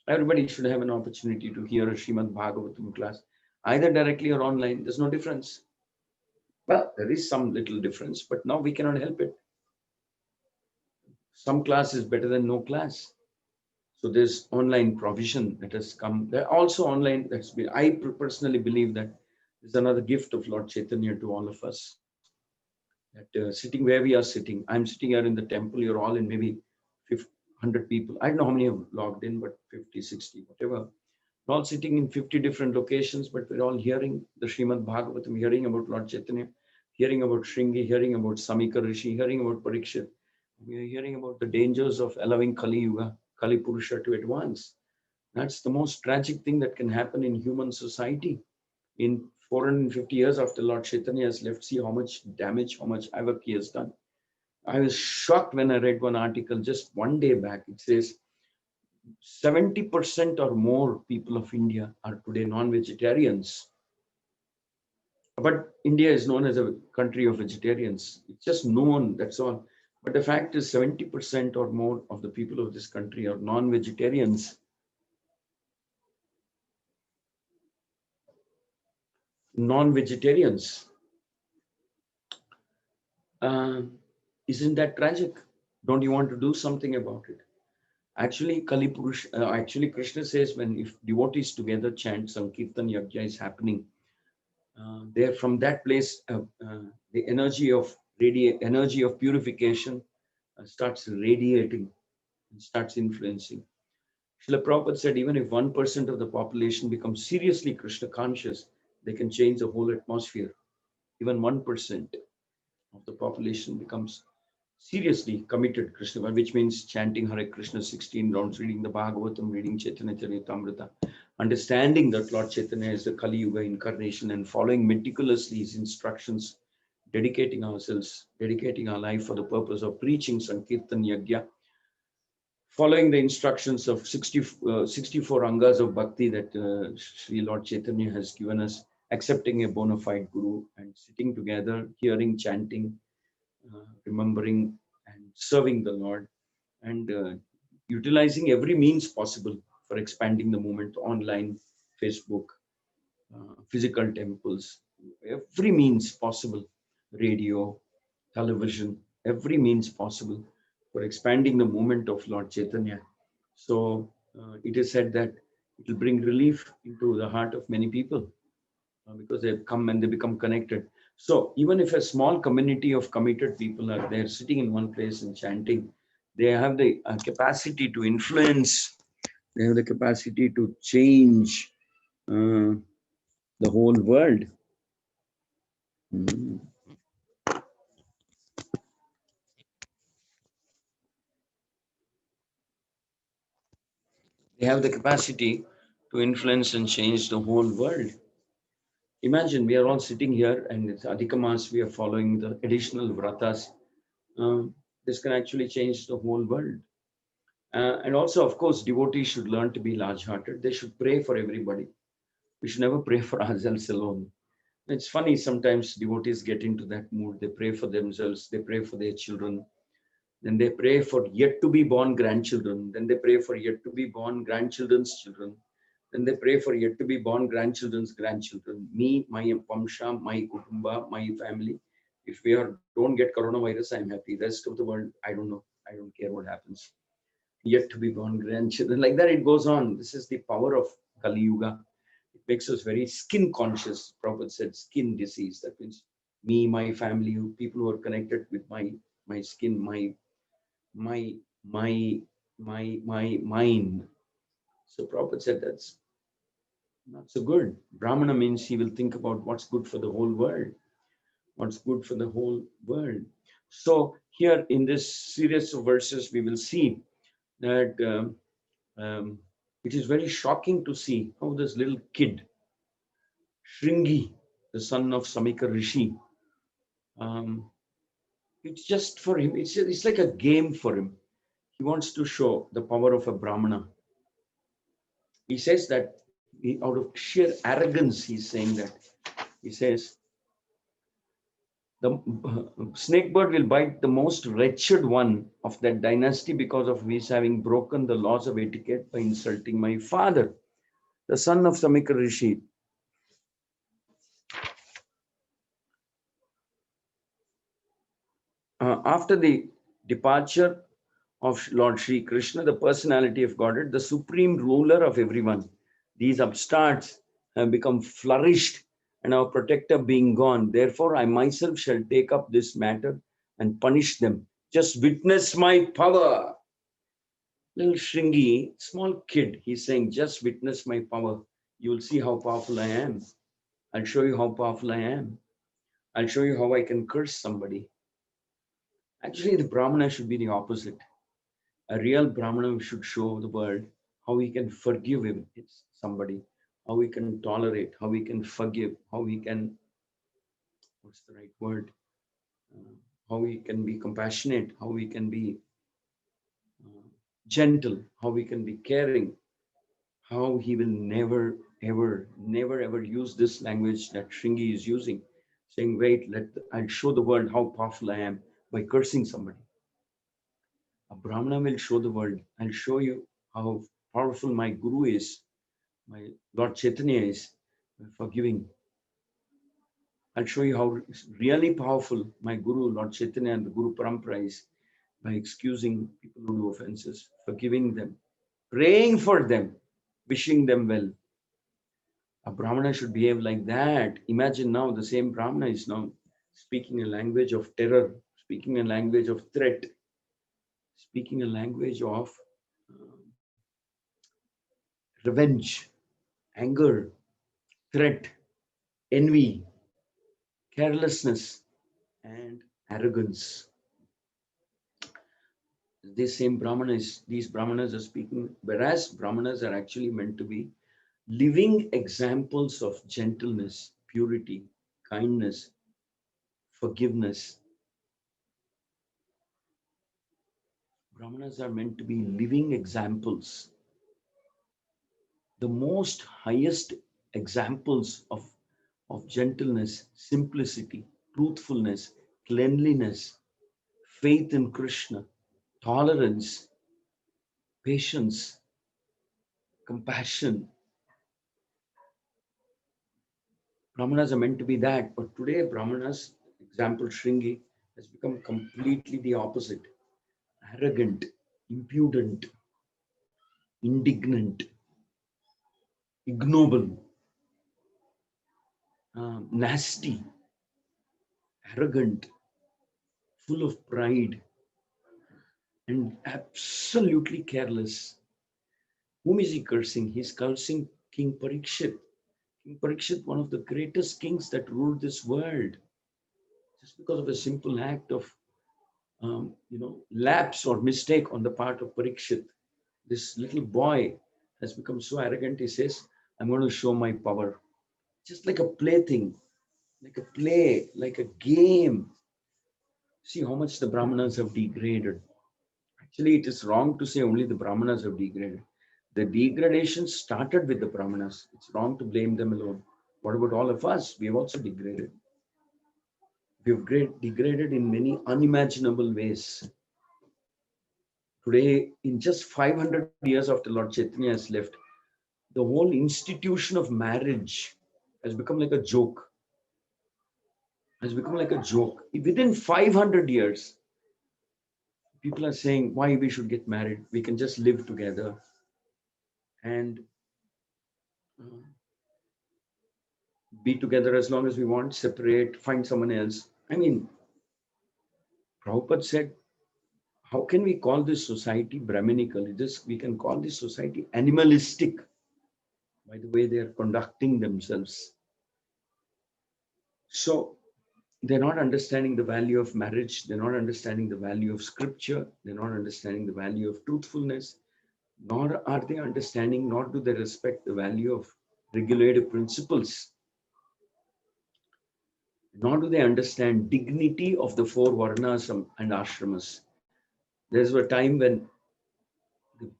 Everybody should have an opportunity to hear a Srimad Bhagavatam class, either directly or online. There's no difference. Well, there is some little difference, but now we cannot help it. Some class is better than no class. So there's online provision that has come. There also online, I personally believe that is another gift of Lord Chaitanya to all of us. That sitting where we are sitting, I'm sitting here in the temple, you're all in maybe 100 people. I don't know how many have logged in, but 50, 60, whatever. We're all sitting in 50 different locations, but we're all hearing the Srimad Bhagavatam, hearing about Lord Chaitanya, hearing about Shringi, hearing about Samika Rishi, hearing about Parikshit. We are hearing about the dangers of allowing Kali Yuga, Kali Purusha to advance. That's the most tragic thing that can happen in human society. In 450 years after Lord Chaitanya has left, see how much damage, how much havoc he has done. I was shocked when I read one article just one day back. It says 70% or more people of India are today non-vegetarians. But India is known as a country of vegetarians. It's just known, that's all. But the fact is 70% or more of the people of this country are non-vegetarians. Non-vegetarians. Isn't that tragic? Don't you want to do something about it? Actually, Kali Purusha, actually Krishna says if devotees together chant Sankirtan Yajna is happening, there from that place, the energy of purification starts radiating and starts influencing. Srila Prabhupada said, even if 1% of the population becomes seriously Krishna conscious, they can change the whole atmosphere. Even 1% of the population becomes seriously committed Krishna, which means chanting Hare Krishna 16 rounds, reading the Bhagavatam, reading Chaitanya Charitamrita, understanding that Lord Chaitanya is the Kali Yuga incarnation and following meticulously his instructions, dedicating ourselves, dedicating our life for the purpose of preaching Sankirtan Yagya, following the instructions of 64 Angas of Bhakti that Sri Lord Chaitanya has given us, accepting a bona fide Guru and sitting together, hearing, chanting, remembering and serving the Lord, and utilizing every means possible for expanding the movement online, Facebook, physical temples, every means possible, radio, television, every means possible for expanding the movement of Lord Chaitanya. So it is said that it will bring relief into the heart of many people because they come and they become connected. So even if a small community of committed people are there sitting in one place and chanting, they have the capacity to influence, they have the capacity to change the whole world. Mm. They have the capacity to influence and change the whole world. Imagine we are all sitting here and it's Adhikamas, we are following the additional vratas. This can actually change the whole world. And also, of course, devotees should learn to be large-hearted. They should pray for everybody. We should never pray for ourselves alone. It's funny, sometimes devotees get into that mood. They pray for themselves, they pray for their children, then they pray for yet to be born grandchildren, then they pray for yet to be born grandchildren's children, then they pray for yet to be born grandchildren's grandchildren. Me, my Vamsha, my Kutumba, my family. If we don't get coronavirus, I'm happy. The rest of the world, I don't know. I don't care what happens. Yet to be born grandchildren. Like that, it goes on. This is the power of Kali Yuga. It makes us very skin conscious. Prabhupada said skin disease. That means me, my family, people who are connected with my skin, my mind. So Prabhupada said that's not so good. Brahmana means he will think about what's good for the whole world. What's good for the whole world. So here in this series of verses, we will see that it is very shocking to see how this little kid, Shringi, the son of Samika Rishi, it's just for him, it's like a game for him. He wants to show the power of a Brahmana. He says that out of sheer arrogance, he's saying that. He says, the snake bird will bite the most wretched one of that dynasty because of his having broken the laws of etiquette by insulting my father, the son of Samika Rishi. After the departure of Lord Sri Krishna, the personality of Godhead, the supreme ruler of everyone, these upstarts have become flourished, and our protector being gone. Therefore, I myself shall take up this matter and punish them. Just witness my power. Little Shringi, small kid, he's saying, just witness my power. You will see how powerful I am. I'll show you how powerful I am. I'll show you how I can curse somebody. Actually, the Brahmana should be the opposite. A real Brahmana should show the world how he can forgive somebody, how we can tolerate, how we can forgive, how we can, what's the right word? How we can be compassionate, how we can be gentle, how we can be caring, how he will never, ever use this language that Shringi is using, saying, wait, I'll show the world how powerful I am by cursing somebody. A Brahmana will show the world, I'll show you how powerful my Guru is, my Lord Chaitanya is, by forgiving. I'll show you how really powerful my Guru, Lord Chaitanya, and the Guru Parampara is, by excusing people who do offenses, forgiving them, praying for them, wishing them well. A Brahmana should behave like that. Imagine now the same Brahmana is now speaking a language of terror, speaking a language of threat, speaking a language of revenge, anger, threat, envy, carelessness, and arrogance. These Brahmanas are speaking, whereas Brahmanas are actually meant to be living examples of gentleness, purity, kindness, forgiveness. Brahmanas are meant to be living examples, the most highest examples of gentleness, simplicity, truthfulness, cleanliness, faith in Krishna, tolerance, patience, compassion. Brahmanas are meant to be that, but today Brahmanas, example Shringi, has become completely the opposite. Arrogant, impudent, indignant, ignoble, nasty, arrogant, full of pride, and absolutely careless. Whom is he cursing? He's cursing King Parikshit. King Parikshit, one of the greatest kings that ruled this world, just because of a simple act of lapse or mistake on the part of Parikshit. This little boy has become so arrogant. He says, "I'm going to show my power," just like a plaything, like a play, like a game. See how much the Brahmanas have degraded. Actually, it is wrong to say only the Brahmanas have degraded. The degradation started with the Brahmanas. It's wrong to blame them alone. What about all of us? We have also degraded. We have degraded in many unimaginable ways. Today, in just 500 years after Lord Chaitanya has left, the whole institution of marriage has become like a joke. Has become like a joke. Within 500 years, people are saying why we should get married. We can just live together and be together as long as we want, separate, find someone else. I mean, Prabhupada said, how can we call this society Brahminical? We can call this society animalistic by the way they are conducting themselves. So they're not understanding the value of marriage. They're not understanding the value of scripture. They're not understanding the value of truthfulness. Nor are they understanding, nor do they respect the value of regulative principles. Nor do they understand dignity of the four varnas and ashramas. There's a time when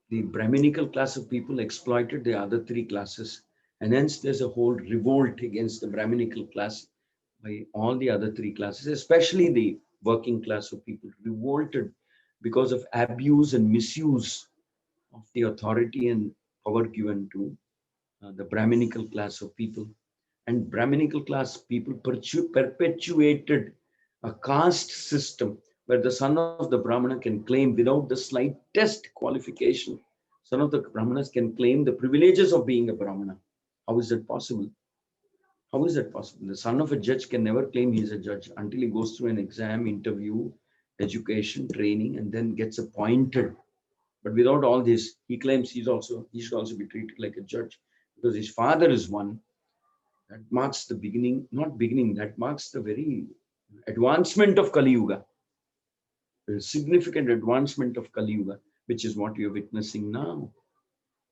the Brahminical class of people exploited the other three classes, and hence there's a whole revolt against the Brahminical class by all the other three classes, especially the working class of people revolted because of abuse and misuse of the authority and power given to the Brahminical class of people. And Brahminical class people perpetuated a caste system where the son of the Brahmana can claim without the slightest qualification, son of the Brahmanas can claim the privileges of being a Brahmana. How is that possible? How is that possible? The son of a judge can never claim he's a judge until he goes through an exam, interview, education, training, and then gets appointed. But without all this, he claims he should also be treated like a judge because his father is one. That marks the beginning, not beginning, that marks the very advancement of Kali Yuga. A significant advancement of Kali Yuga, which is what we are witnessing now.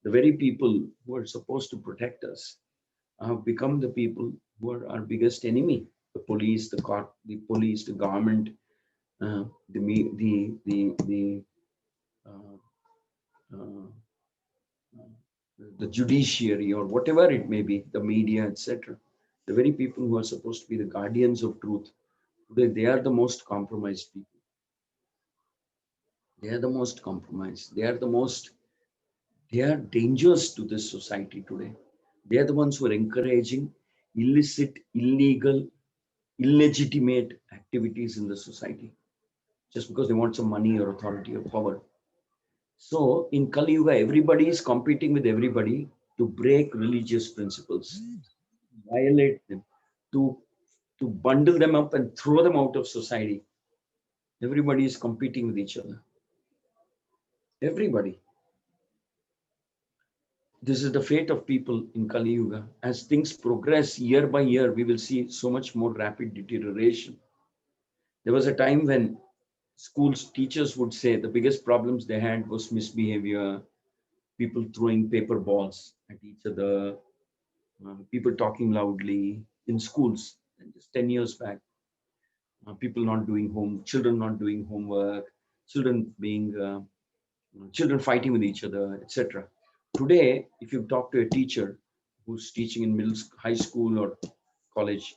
The very people who are supposed to protect us have become the people who are our biggest enemy. The police, the court, the police, the government, the judiciary, or whatever it may be, the media, etc. The very people who are supposed to be the guardians of truth, today they are the most compromised people. They are the most compromised. They are dangerous to this society today. They are the ones who are encouraging illicit, illegal, illegitimate activities in the society just because they want some money or authority or power. So in Kali Yuga, everybody is competing with everybody to break religious principles, violate them, to bundle them up and throw them out of society. Everybody is competing with each other. Everybody. This is the fate of people in Kali Yuga. As things progress year by year, we will see so much more rapid deterioration. There was a time when schools teachers would say the biggest problems they had was misbehavior, people throwing paper balls at each other, people talking loudly in schools. And just 10 years back, people not doing children not doing homework, children children fighting with each other, etc. Today, if you talk to a teacher who's teaching in high school or college,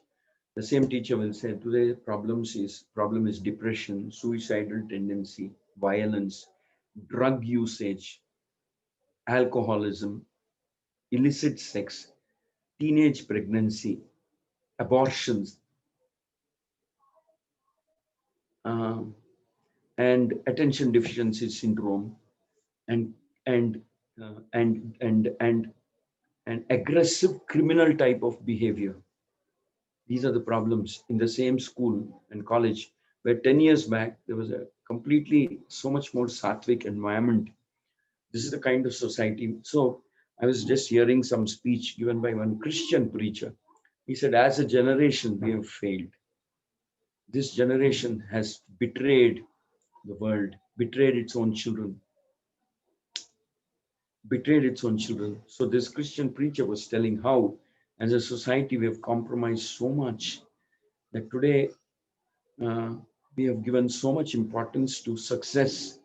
the same teacher will say today problem is depression, suicidal tendency, violence, drug usage, alcoholism, illicit sex, teenage pregnancy, abortions, um, and attention deficiency syndrome, and and and aggressive criminal type of behavior. These are the problems in the same school and college where 10 years back there was a completely so much more sattvic environment. This is the kind of society. So I was just hearing some speech given by one Christian preacher. He said, as a generation, we have failed. This generation has betrayed the world, betrayed its own children, betrayed its own children. So this Christian preacher was telling how, as a society, we have compromised so much that today we have given so much importance to success,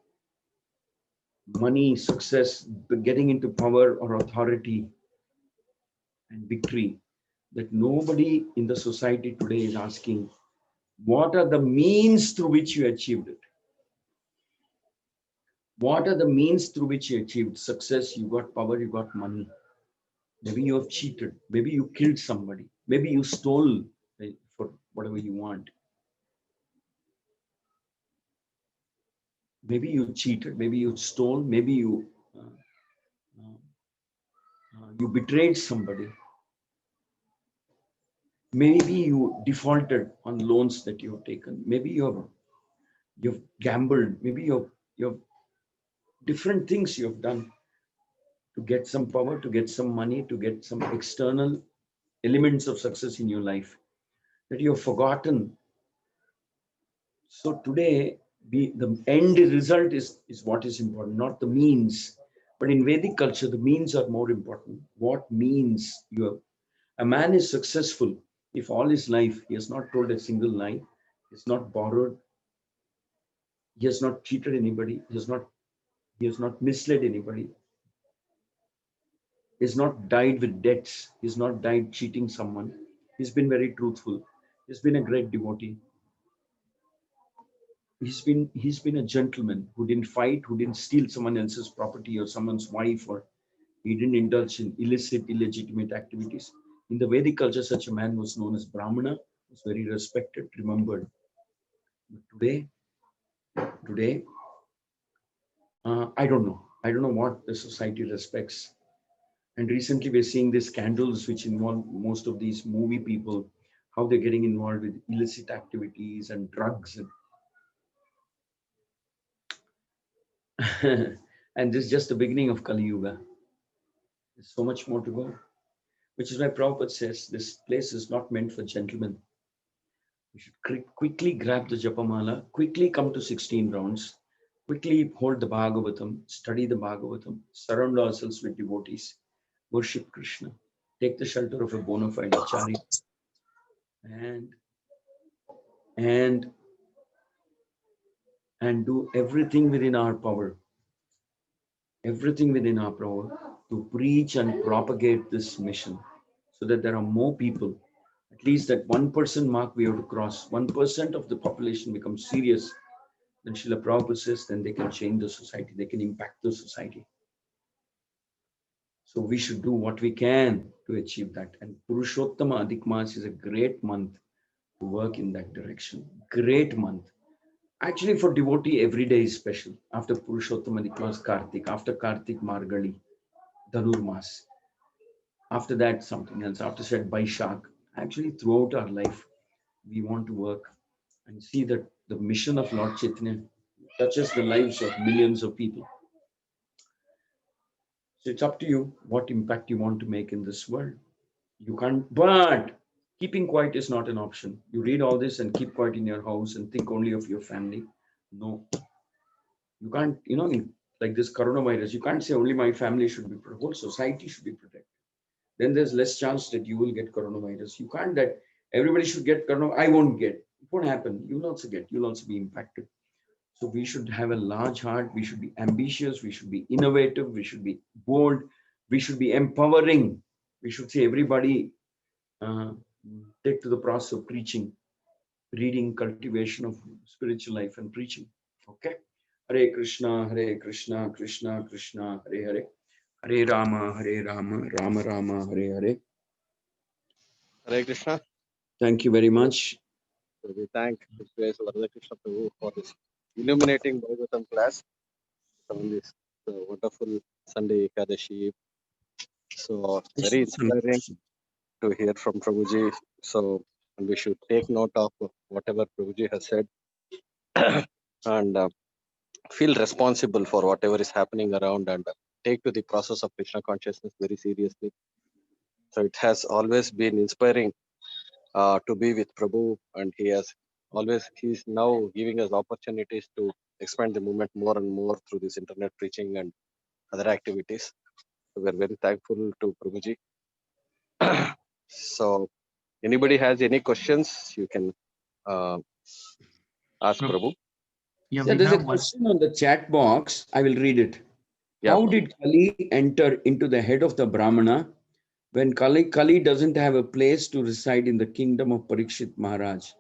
money, success, getting into power or authority and victory, that nobody in the society today is asking, what are the means through which you achieved it? What are the means through which you achieved success? You got power, you got money. Maybe you have cheated. Maybe you killed somebody. Maybe you stole for whatever you want. Maybe you cheated. Maybe you stole. Maybe you betrayed somebody. Maybe you defaulted on loans that you have taken. Maybe you've gambled. Maybe you've different things you have done to get some power, to get some money, to get some external elements of success in your life that you have forgotten. So today, the end result is what is important, not the means. But in Vedic culture, the means are more important. What means you have? A man is successful if all his life he has not told a single lie, he has not borrowed, he has not cheated anybody, he has not misled anybody, he has not died with debts, he has not died cheating someone, he's been very truthful, he's been a great devotee. He's been a gentleman who didn't fight, who didn't steal someone else's property or someone's wife, or he didn't indulge in illicit, illegitimate activities. In the Vedic culture, such a man was known as Brahmana, was very respected, remembered. But today, I don't know. I don't know what the society respects. And recently, we're seeing these scandals which involve most of these movie people, how they're getting involved with illicit activities and drugs. And this is just the beginning of Kali Yuga. There's so much more to go, which is why Prabhupada says this place is not meant for gentlemen. We should quickly grab the Japamala, quickly come to 16 rounds, quickly hold the Bhagavatam, study the Bhagavatam, surround ourselves with devotees, worship Krishna, take the shelter of a bona fide acharya, and do everything within our power, to preach and propagate this mission, so that there are more people. At least that 1% mark we have to cross. 1% of the population becomes serious. Then Srila Prabhupada says, then they can change the society. They can impact the society. So we should do what we can to achieve that. And Purushottama Adhik Mas is a great month to work in that direction. Great month. Actually, for devotee, every day is special. After Purushottama Adhik Mas, Kartik. After Kartik, Margali, Dhanur Mas. After that, something else. After that, Baishak. Actually, throughout our life, we want to work and see that the mission of Lord Chaitanya touches the lives of millions of people. So it's up to you what impact you want to make in this world. You can't, but keeping quiet is not an option. You read all this and keep quiet in your house and think only of your family. No, you can't, like this coronavirus, you can't say only my family should be protected, whole society should be protected. Then there's less chance that you will get coronavirus. You can't that everybody should get coronavirus, I won't get. It won't happen. You'll also get, you'll also be impacted. So we should have a large heart. We should be ambitious. We should be innovative. We should be bold. We should be empowering. We should say everybody take to the process of preaching, reading, cultivation of spiritual life and preaching. Okay. Hare Krishna, Hare Krishna, Krishna Krishna, Hare Hare. Hare Rama, Hare Rama, Rama Rama, Hare Hare. Hare Krishna. Thank you very much. So we thank His Grace Hare Krishna Prabhu for this illuminating Bhagavatam class on this wonderful Sunday Ekadashi. So very inspiring to hear from Prabhuji. So and we should take note of whatever Prabhuji has said and feel responsible for whatever is happening around and take to the process of Krishna consciousness very seriously. So it has always been inspiring to be with Prabhu, and he's now giving us opportunities to expand the movement more and more through this internet preaching and other activities. So we're very thankful to Prabhuji. So anybody has any questions, you can ask Prabhu. Yeah, So we there's a have one. question on the chat box. I will read it. Yeah, How Prabhu. did Kali enter into the head of the Brahmana when Kali doesn't have a place to reside in the kingdom of Parikshit Maharaj?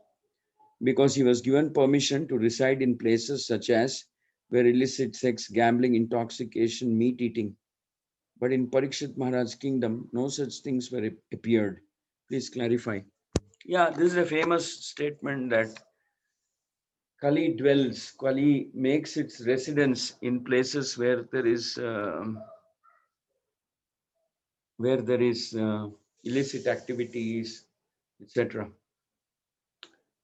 Because he was given permission to reside in places such as where illicit sex, gambling, intoxication, meat eating. But in Parikshit Maharaj's kingdom, no such things were appeared. Please clarify. Yeah, this is a famous statement that Kali makes its residence in places where there is illicit activities, etc.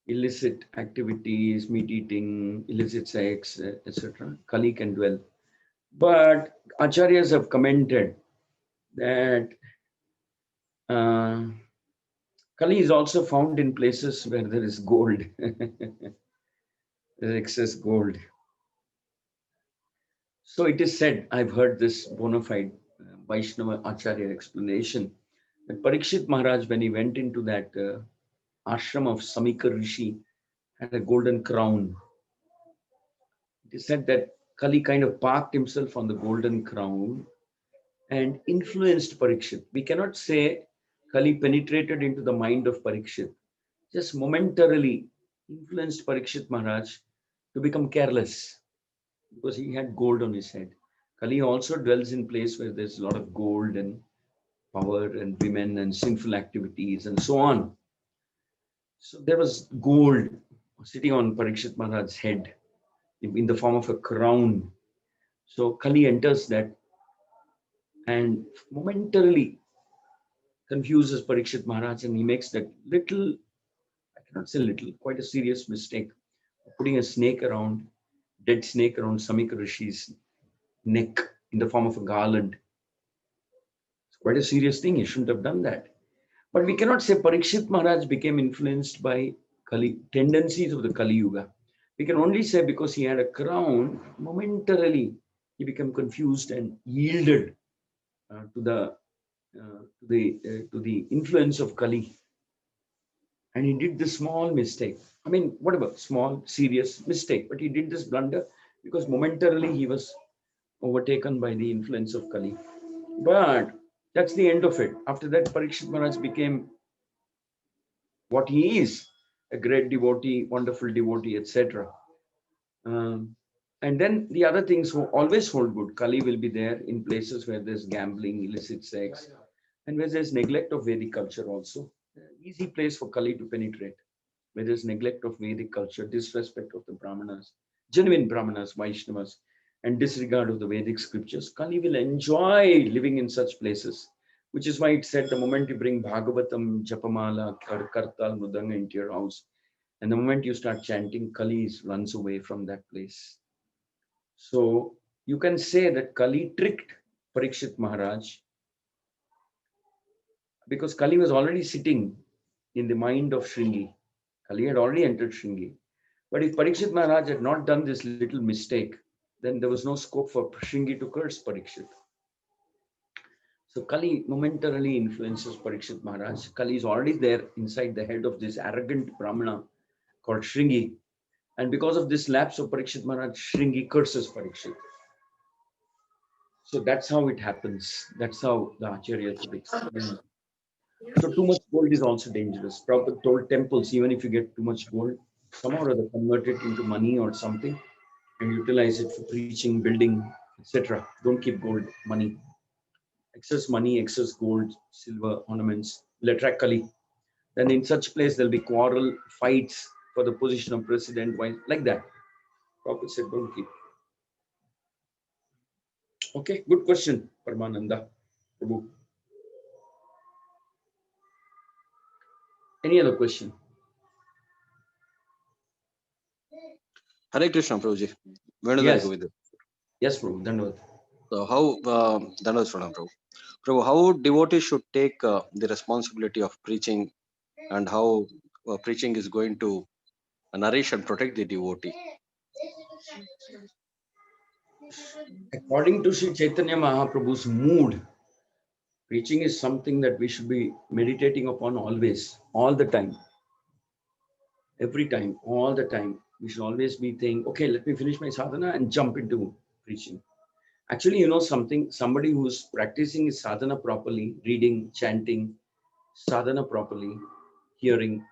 Illicit activities, meat eating, illicit sex, etc. Kali can dwell. But acharyas have commented that Kali is also found in places where there is gold, there is excess gold. So it is said, I've heard this bona fide Vaishnava Acharya explanation, that Parikshit Maharaj, when he went into that ashram of Samika Rishi, had a golden crown. It is said that Kali kind of parked himself on the golden crown and influenced Parikshit. We cannot say Kali penetrated into the mind of Parikshit, just momentarily influenced Parikshit Maharaj to become careless because he had gold on his head. Kali also dwells in place where there's a lot of gold and power and women and sinful activities and so on. So there was gold sitting on Parikshit Maharaj's head in the form of a crown. So Kali enters that and momentarily confuses Parikshit Maharaj, and he makes that little, I cannot say little, quite a serious mistake of putting a snake around, dead snake around Samika Rishi's neck in the form of a garland. It's quite a serious thing. He shouldn't have done that. But we cannot say Parikshit Maharaj became influenced by Kali, tendencies of the Kali Yuga. We can only say because he had a crown, momentarily he became confused and yielded to the influence of Kali. And he did this small mistake. I mean, whatever, small, serious mistake. But he did this blunder because momentarily he was overtaken by the influence of Kali. But that's the end of it. After that, Parikshit Maharaj became what he is, a great devotee, wonderful devotee, etc. And then the other things always hold good. Kali will be there in places where there's gambling, illicit sex, and where there's neglect of Vedic culture also. Easy place for Kali to penetrate, where there's neglect of Vedic culture, disrespect of the Brahmanas, genuine Brahmanas, Vaishnavas, and disregard of the Vedic scriptures. Kali will enjoy living in such places, which is why it said the moment you bring Bhagavatam, Japamala, Kartal, Mudanga into your house, and the moment you start chanting, Kali runs away from that place. So you can say that Kali tricked Parikshit Maharaj because Kali was already sitting in the mind of Shringi. Kali had already entered Shringi. But if Parikshit Maharaj had not done this little mistake, then there was no scope for Shringi to curse Parikshit. So Kali momentarily influences Parikshit Maharaj. Kali is already there inside the head of this arrogant Brahmana, called Shringi. And because of this lapse of Parikshit Maharaj, Shringi curses Parikshit. So that's how it happens. That's how the Acharyas have explained. So too much gold is also dangerous. Prabhupada told temples, even if you get too much gold, somehow or other convert it into money or something and utilize it for preaching, building, etc. Don't keep gold, money. Money, excess gold, silver, ornaments, will attract Kali. Then in such place, there'll be quarrel, fights for the position of president, like that. Prabhupada said, don't keep. Okay, good question, Paramananda. Prabhu. Any other question? Hare Krishna, Prabhuji. Where did I Yes. go with it? Yes, Prabhu. Dandavad. So how, Dhanavad Pranam, Prabhu. Prabhu, how devotees should take the responsibility of preaching, and how preaching is going to nourish and protect the devotee? According to Sri Chaitanya Mahaprabhu's mood, preaching is something that we should be meditating upon always, all the time. Every time, all the time. We should always be thinking, okay, let me finish my sadhana and jump into preaching. Actually, you know something, somebody who's practicing his sadhana properly, reading, chanting, sadhana properly, hearing,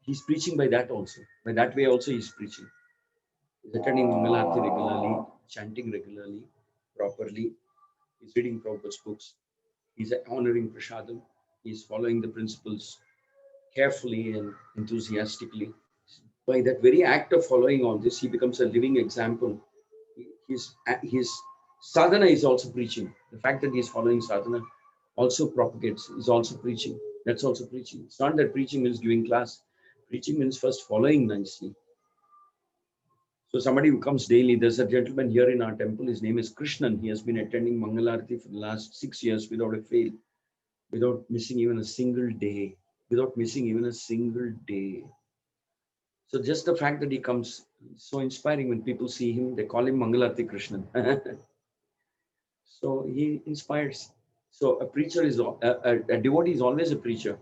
he's preaching by that also. By that way also he's preaching. He's attending Mangalarti regularly, chanting regularly, properly. He's reading Prabhupada's books. He's honoring Prasadam. He's following the principles carefully and enthusiastically. By that very act of following all this, he becomes a living example. His sadhana is also preaching. The fact that he is following sadhana also propagates, is also preaching. That's also preaching. It's not that preaching means giving class. Preaching means first following nicely. So somebody who comes daily, there's a gentleman here in our temple, his name is Krishnan. He has been attending Mangalarti for the last 6 years without a fail, without missing even a single day, without missing even a single day. So just the fact that he comes, so inspiring. When people see him, they call him Mangalarti Krishnan. So he inspires. So a preacher is, a devotee is always a preacher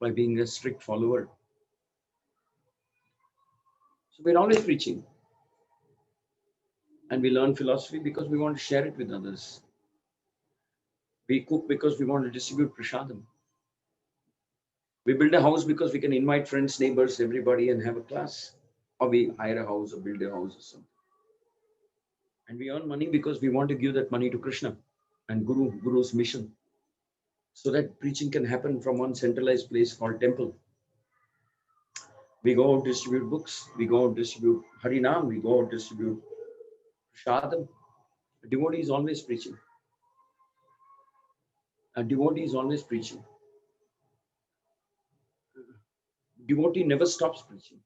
by being a strict follower. So we're always preaching. And we learn philosophy because we want to share it with others. We cook because we want to distribute prasadam. We build a house because we can invite friends, neighbors, everybody and have a class. Or we hire a house or build a house or something. And we earn money because we want to give that money to Krishna and Guru's mission. So that preaching can happen from one centralized place called temple. We go out, distribute books. We go out, distribute Harinam. We go out, distribute Prasadam. A devotee is always preaching. A devotee is always preaching. Devotee never stops preaching.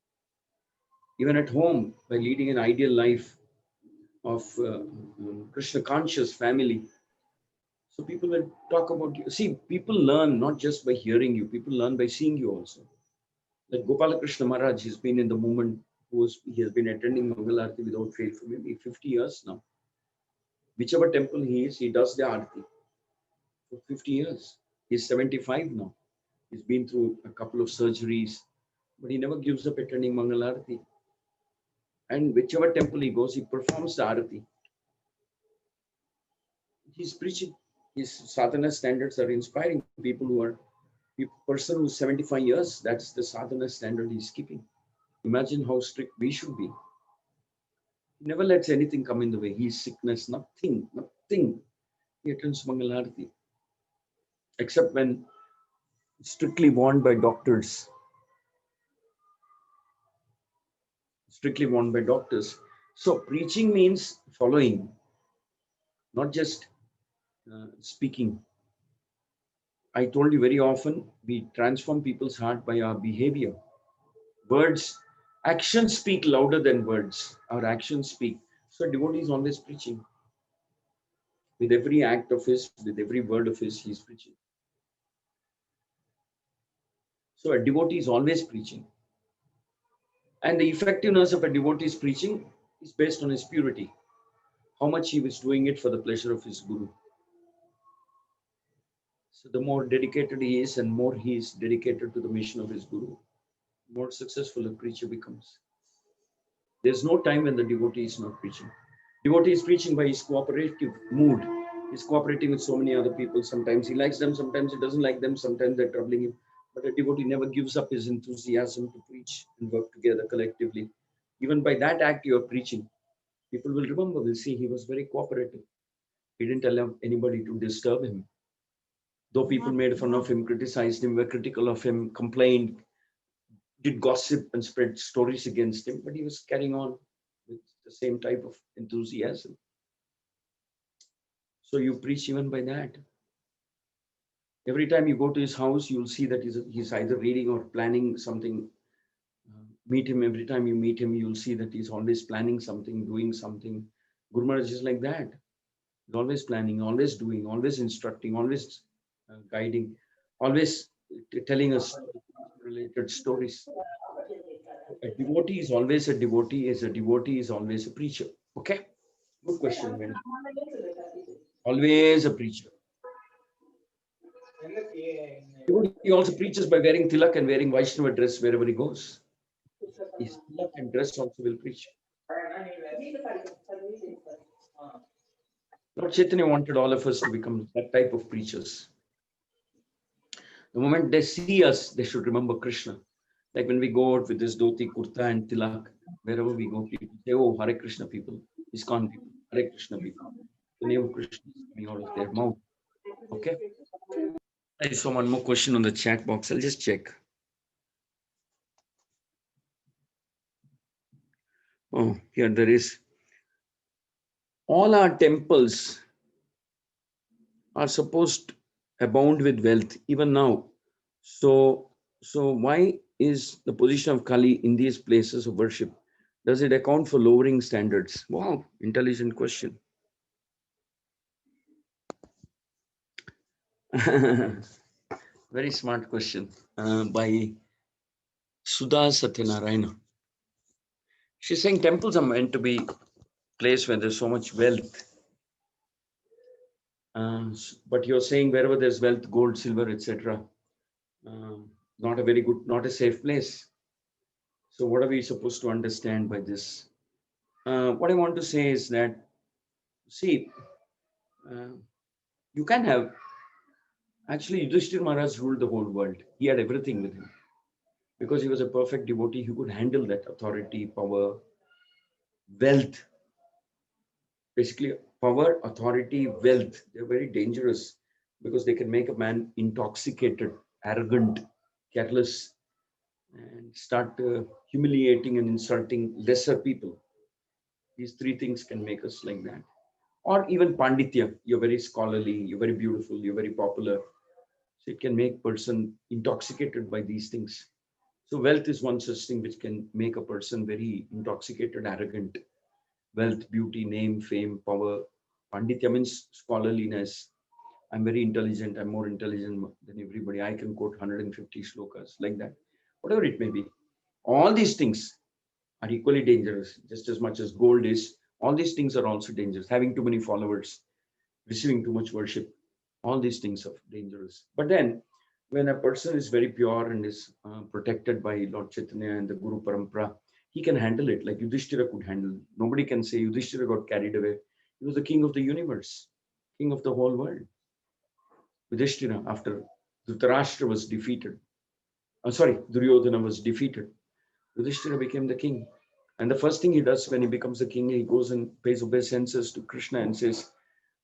Even at home, by leading an ideal life of Krishna conscious family. So people will talk about you. See, people learn not just by hearing you, people learn by seeing you also. Like Gopalakrishna Maharaj, he's been in the movement, he has been attending Mangalarti without fail for maybe 50 years now. Whichever temple he is, he does the Aarti for 50 years. He's 75 now. He's been through a couple of surgeries, but he never gives up attending Mangalarti. And whichever temple he goes, he performs the Aarti. He's preaching. His sadhana standards are inspiring people who are, a person who's 75 years, that's the sadhana standard he's keeping. Imagine how strict we should be. He never lets anything come in the way. His sickness, nothing. He attends Mangalarti. Except when strictly warned by doctors. Strictly warned by doctors. So preaching means following, not just speaking. I told you very often, we transform people's heart by our behavior. Words, actions speak louder than words. Our actions speak. So devotee is always preaching. With every act of his, with every word of his, he is preaching. So a devotee is always preaching. And the effectiveness of a devotee's preaching is based on his purity. How much he was doing it for the pleasure of his Guru. So the more dedicated he is and more he is dedicated to the mission of his Guru, the more successful a preacher becomes. There's no time when the devotee is not preaching. Devotee is preaching by his cooperative mood. He's cooperating with so many other people. Sometimes he likes them, sometimes he doesn't like them, sometimes they're troubling him. But a devotee never gives up his enthusiasm to preach and work together collectively. Even by that act you are preaching, people will remember, will see he was very cooperative. He didn't allow anybody to disturb him. Though people made fun of him, criticized him, were critical of him, complained, did gossip and spread stories against him, but he was carrying on with the same type of enthusiasm. So you preach even by that. Every time you go to his house, you'll see that he's either reading or planning something. Meet him, every time you meet him, you'll see that he's always planning something, doing something. Guru Maharaj is like that. He's always planning, always doing, always instructing, always guiding, always telling us related stories. A devotee is always a devotee, a devotee is always a preacher. Okay? Good question, man. Always a preacher. He also preaches by wearing tilak and wearing Vaishnava dress wherever he goes. His tilak and dress also will preach. Lord Chaitanya wanted all of us to become that type of preachers. The moment they see us, they should remember Krishna. Like when we go out with this dhoti, kurta and tilak, wherever we go, people say, oh, Hare Krishna people, ISKCON people, Hare Krishna people. The name of Krishna is coming out of their mouth. Okay? I saw one more question on the chat box. I'll just check. Oh, here there is. All our temples are supposed to abound with wealth, even now. So why is the position of Kali in these places of worship? Does it account for lowering standards? Wow, intelligent question. Very smart question by Sudha Satyanarayana. She's saying temples are meant to be place where there's so much wealth. But you're saying wherever there's wealth, gold, silver, etc., not a very good, not a safe place. So what are we supposed to understand by this? What I want to say is that, see, you can have, actually Yudhishthira Maharaj ruled the whole world. He had everything with him. Because he was a perfect devotee, he could handle that authority, power, wealth. Basically, power, authority, wealth, they're very dangerous because they can make a man intoxicated, arrogant, careless, and start humiliating and insulting lesser people. These three things can make us like that. Or even Panditya, you're very scholarly, you're very beautiful, you're very popular. So it can make person intoxicated by these things. So wealth is one such thing which can make a person very intoxicated, arrogant. Wealth, beauty, name, fame, power. Panditya means scholarliness. I'm very intelligent. I'm more intelligent than everybody. I can quote 150 shlokas, like that. Whatever it may be. All these things are equally dangerous, just as much as gold is. All these things are also dangerous. Having too many followers, receiving too much worship, all these things are dangerous. But then, when a person is very pure and is protected by Lord Chaitanya and the Guru Parampara, he can handle it like Yudhishthira could handle. Nobody can say Yudhishthira got carried away. He was the king of the universe, king of the whole world. Yudhishthira, after Dhritarashtra was defeated, Duryodhana was defeated, Yudhishthira became the king. And the first thing he does when he becomes the king, he goes and pays obeisances to Krishna and says,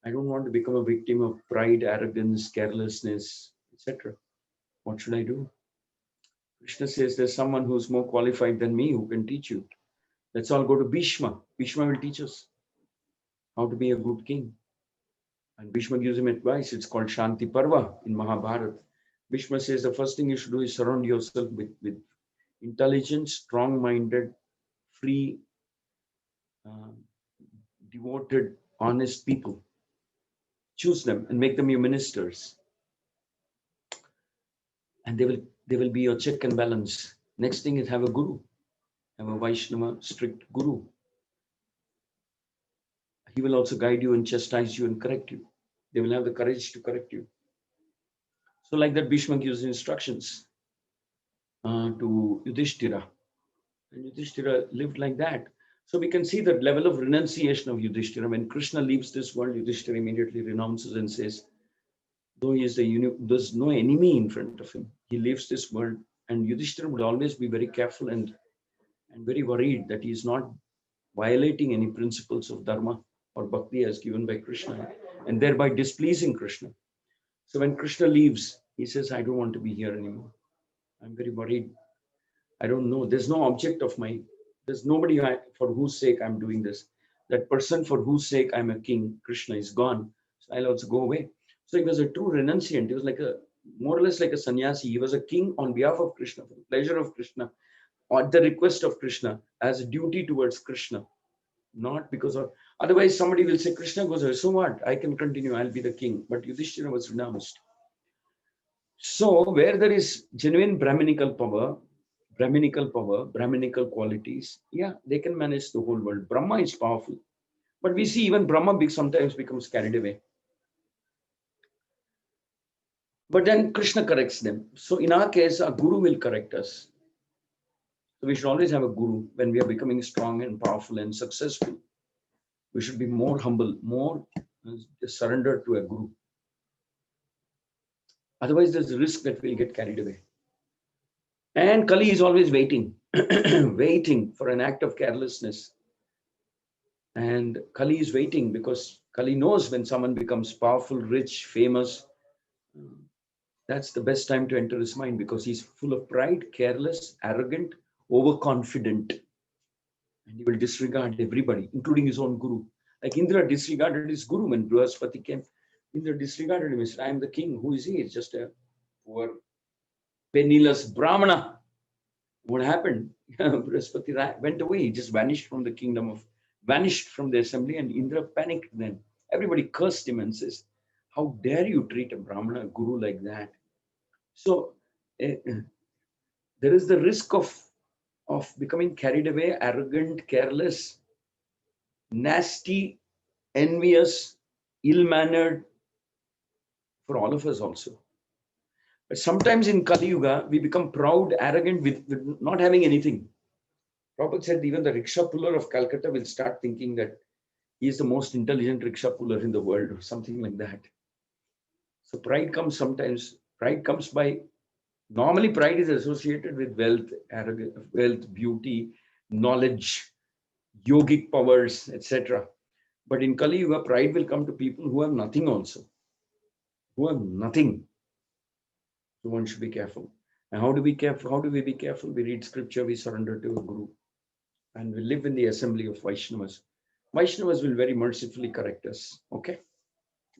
I don't want to become a victim of pride, arrogance, carelessness, etc. What should I do? Krishna says, there's someone who's more qualified than me who can teach you. Let's all go to Bhishma. Bhishma will teach us how to be a good king. And Bhishma gives him advice. It's called Shanti Parva in Mahabharata. Bhishma says the first thing you should do is surround yourself with intelligent, strong-minded, free, devoted, honest people. Choose them and make them your ministers. And they will be your check and balance. Next thing is have a guru. Have a Vaishnava, strict guru. He will also guide you and chastise you and correct you. They will have the courage to correct you. So like that, Bhishma gives instructions. to Yudhishthira. And Yudhishthira lived like that. So we can see the level of renunciation of Yudhishthira. When Krishna leaves this world, Yudhishthira immediately renounces and says, though he is there's no enemy in front of him, he leaves this world. And Yudhishthira would always be very careful and very worried that he is not violating any principles of dharma or bhakti as given by Krishna, and thereby displeasing Krishna. So when Krishna leaves, he says, I don't want to be here anymore. I'm very worried. I don't know. There's no object of there's nobody for whose sake I'm doing this. That person for whose sake I'm a king, Krishna, is gone. So I'll also go away. So he was a true renunciant. He was more or less like a sannyasi. He was a king on behalf of Krishna, for the pleasure of Krishna, or at the request of Krishna, as a duty towards Krishna. Not because of, otherwise somebody will say, Krishna goes away, so what? I can continue, I'll be the king. But Yudhishthira was renounced. So where there is genuine Brahminical power, Brahminical qualities, yeah, they can manage the whole world. Brahma is powerful. But we see even Brahma sometimes becomes carried away. But then Krishna corrects them. So in our case, a guru will correct us. So we should always have a guru when we are becoming strong and powerful and successful. We should be more humble, more surrendered to a guru. Otherwise, there's a risk that we'll get carried away. And Kali is always waiting, waiting for an act of carelessness. And Kali is waiting because Kali knows when someone becomes powerful, rich, famous, that's the best time to enter his mind, because he's full of pride, careless, arrogant, overconfident. And he will disregard everybody, including his own guru. Like Indra disregarded his guru when Brihaspati came. Indra disregarded him. He said, I am the king. Who is he? He's just a poor, penniless Brahmana. What happened? Brihaspati went away. He just vanished from the kingdom, vanished from the assembly, and Indra panicked then. Everybody cursed him and says, how dare you treat a Brahmana guru like that? So there is the risk of becoming carried away, arrogant, careless, nasty, envious, ill-mannered, for all of us also. But sometimes in Kali Yuga, we become proud, arrogant with not having anything. Prabhupada said even the rickshaw puller of Calcutta will start thinking that he is the most intelligent rickshaw puller in the world, or something like that. So pride comes sometimes. Pride comes by, normally pride is associated with wealth, arrogance, wealth, beauty, knowledge, yogic powers, etc. But in Kali Yuga, pride will come to people who have nothing also. Who have nothing. So one should be careful. And how do we be careful? We read scripture, we surrender to a guru, and we live in the assembly of Vaishnavas. Vaishnavas will very mercifully correct us. Okay?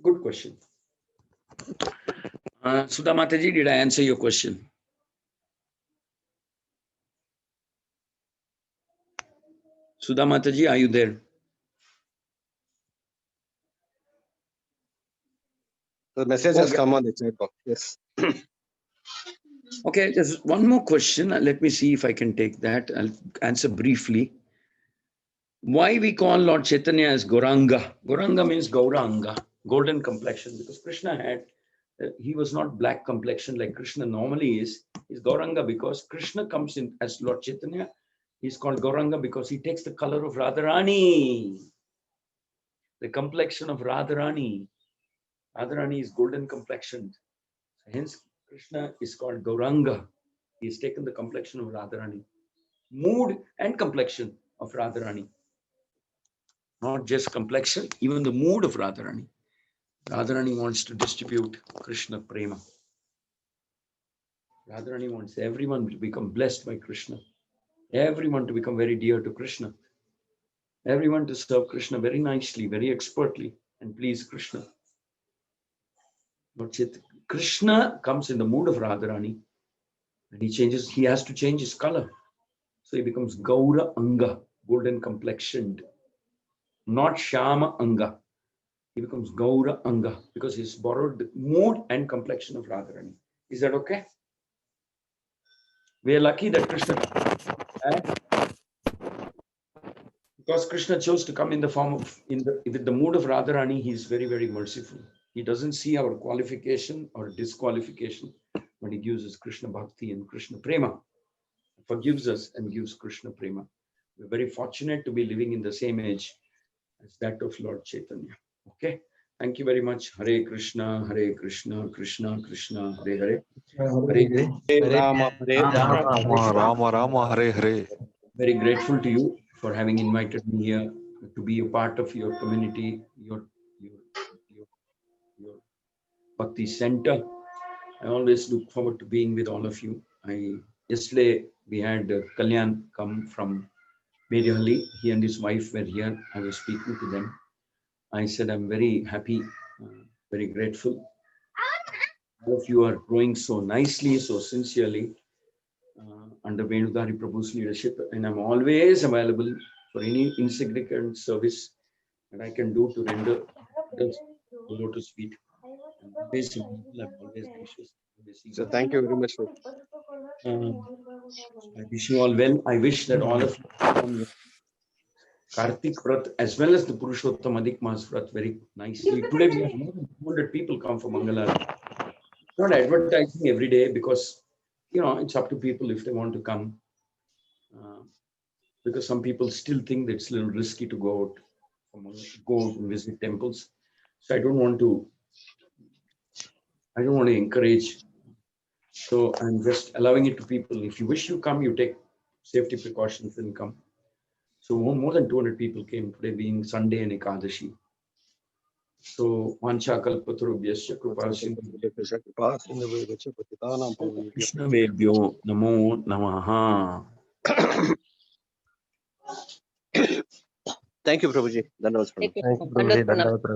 Good question. Sudha Mataji, did I answer your question? Sudha Mataji, are you there? The message has come on the chat box. Yes. Okay, there's one more question. Let me see if I can take that. I'll answer briefly. Why we call Lord Chaitanya as Gauranga? Gauranga means Gauranga, golden complexion, because Krishna had, he was not black complexion like Krishna normally is. He's Gauranga because Krishna comes in as Lord Chaitanya. He's called Gauranga because he takes the color of Radharani, the complexion of Radharani. Radharani is golden complexioned. Hence, Krishna is called Gauranga. He has taken the complexion of Radharani. Mood and complexion of Radharani. Not just complexion, even the mood of Radharani. Radharani wants to distribute Krishna prema. Radharani wants everyone to become blessed by Krishna. Everyone to become very dear to Krishna. Everyone to serve Krishna very nicely, very expertly, and please Krishna. But Krishna comes in the mood of Radharani, and he has to change his color. So he becomes Gaura Anga, golden complexioned, not Shama Anga. He becomes Gaura Anga because he's borrowed the mood and complexion of Radharani. Is that okay? We are lucky that Krishna, because Krishna chose to come in the form of, with the mood of Radharani, he is very, very merciful. He doesn't see our qualification or disqualification, but he gives us Krishna Bhakti and Krishna Prema. forgives us and gives Krishna Prema. We're very fortunate to be living in the same age as that of Lord Chaitanya. Okay. Thank you very much. Hare Krishna, Krishna Krishna, Hare Hare. Hare Rama, Hare Rama, Rama Rama, Hare Hare. Very grateful to you for having invited me here to be a part of your community, your Bhakti Center. I always look forward to being with all of you. Yesterday we had Kalyan come from Mediahalli. He and his wife were here. I was speaking to them. I said I'm very happy, very grateful. All of you are growing so nicely, so sincerely under Venudhari Prabhu's leadership, and I'm always available for any insignificant service that I can do to render others the lotus feet. I'm always anxious. So thank you very much. Sir. I wish you all well. I wish that all of you perform Kartik Vrat as well as the Purushottam Adhik Mas Vrat very nicely. Today we have more than 200 people come for Mangalarati. Not advertising every day because, you know, it's up to people if they want to come. Because some people still think that it's a little risky to go out and visit temples. So I don't want to encourage. So I'm just allowing it to people. If you wish you come, you take safety precautions and come. So more than 200 people came today, being Sunday and Ekadashi. So Vancha Kalpatarubhyasya Krishna Vedbhyo Namo Namaha. Thank you, Prabhuji. Thank you, Prabhuji.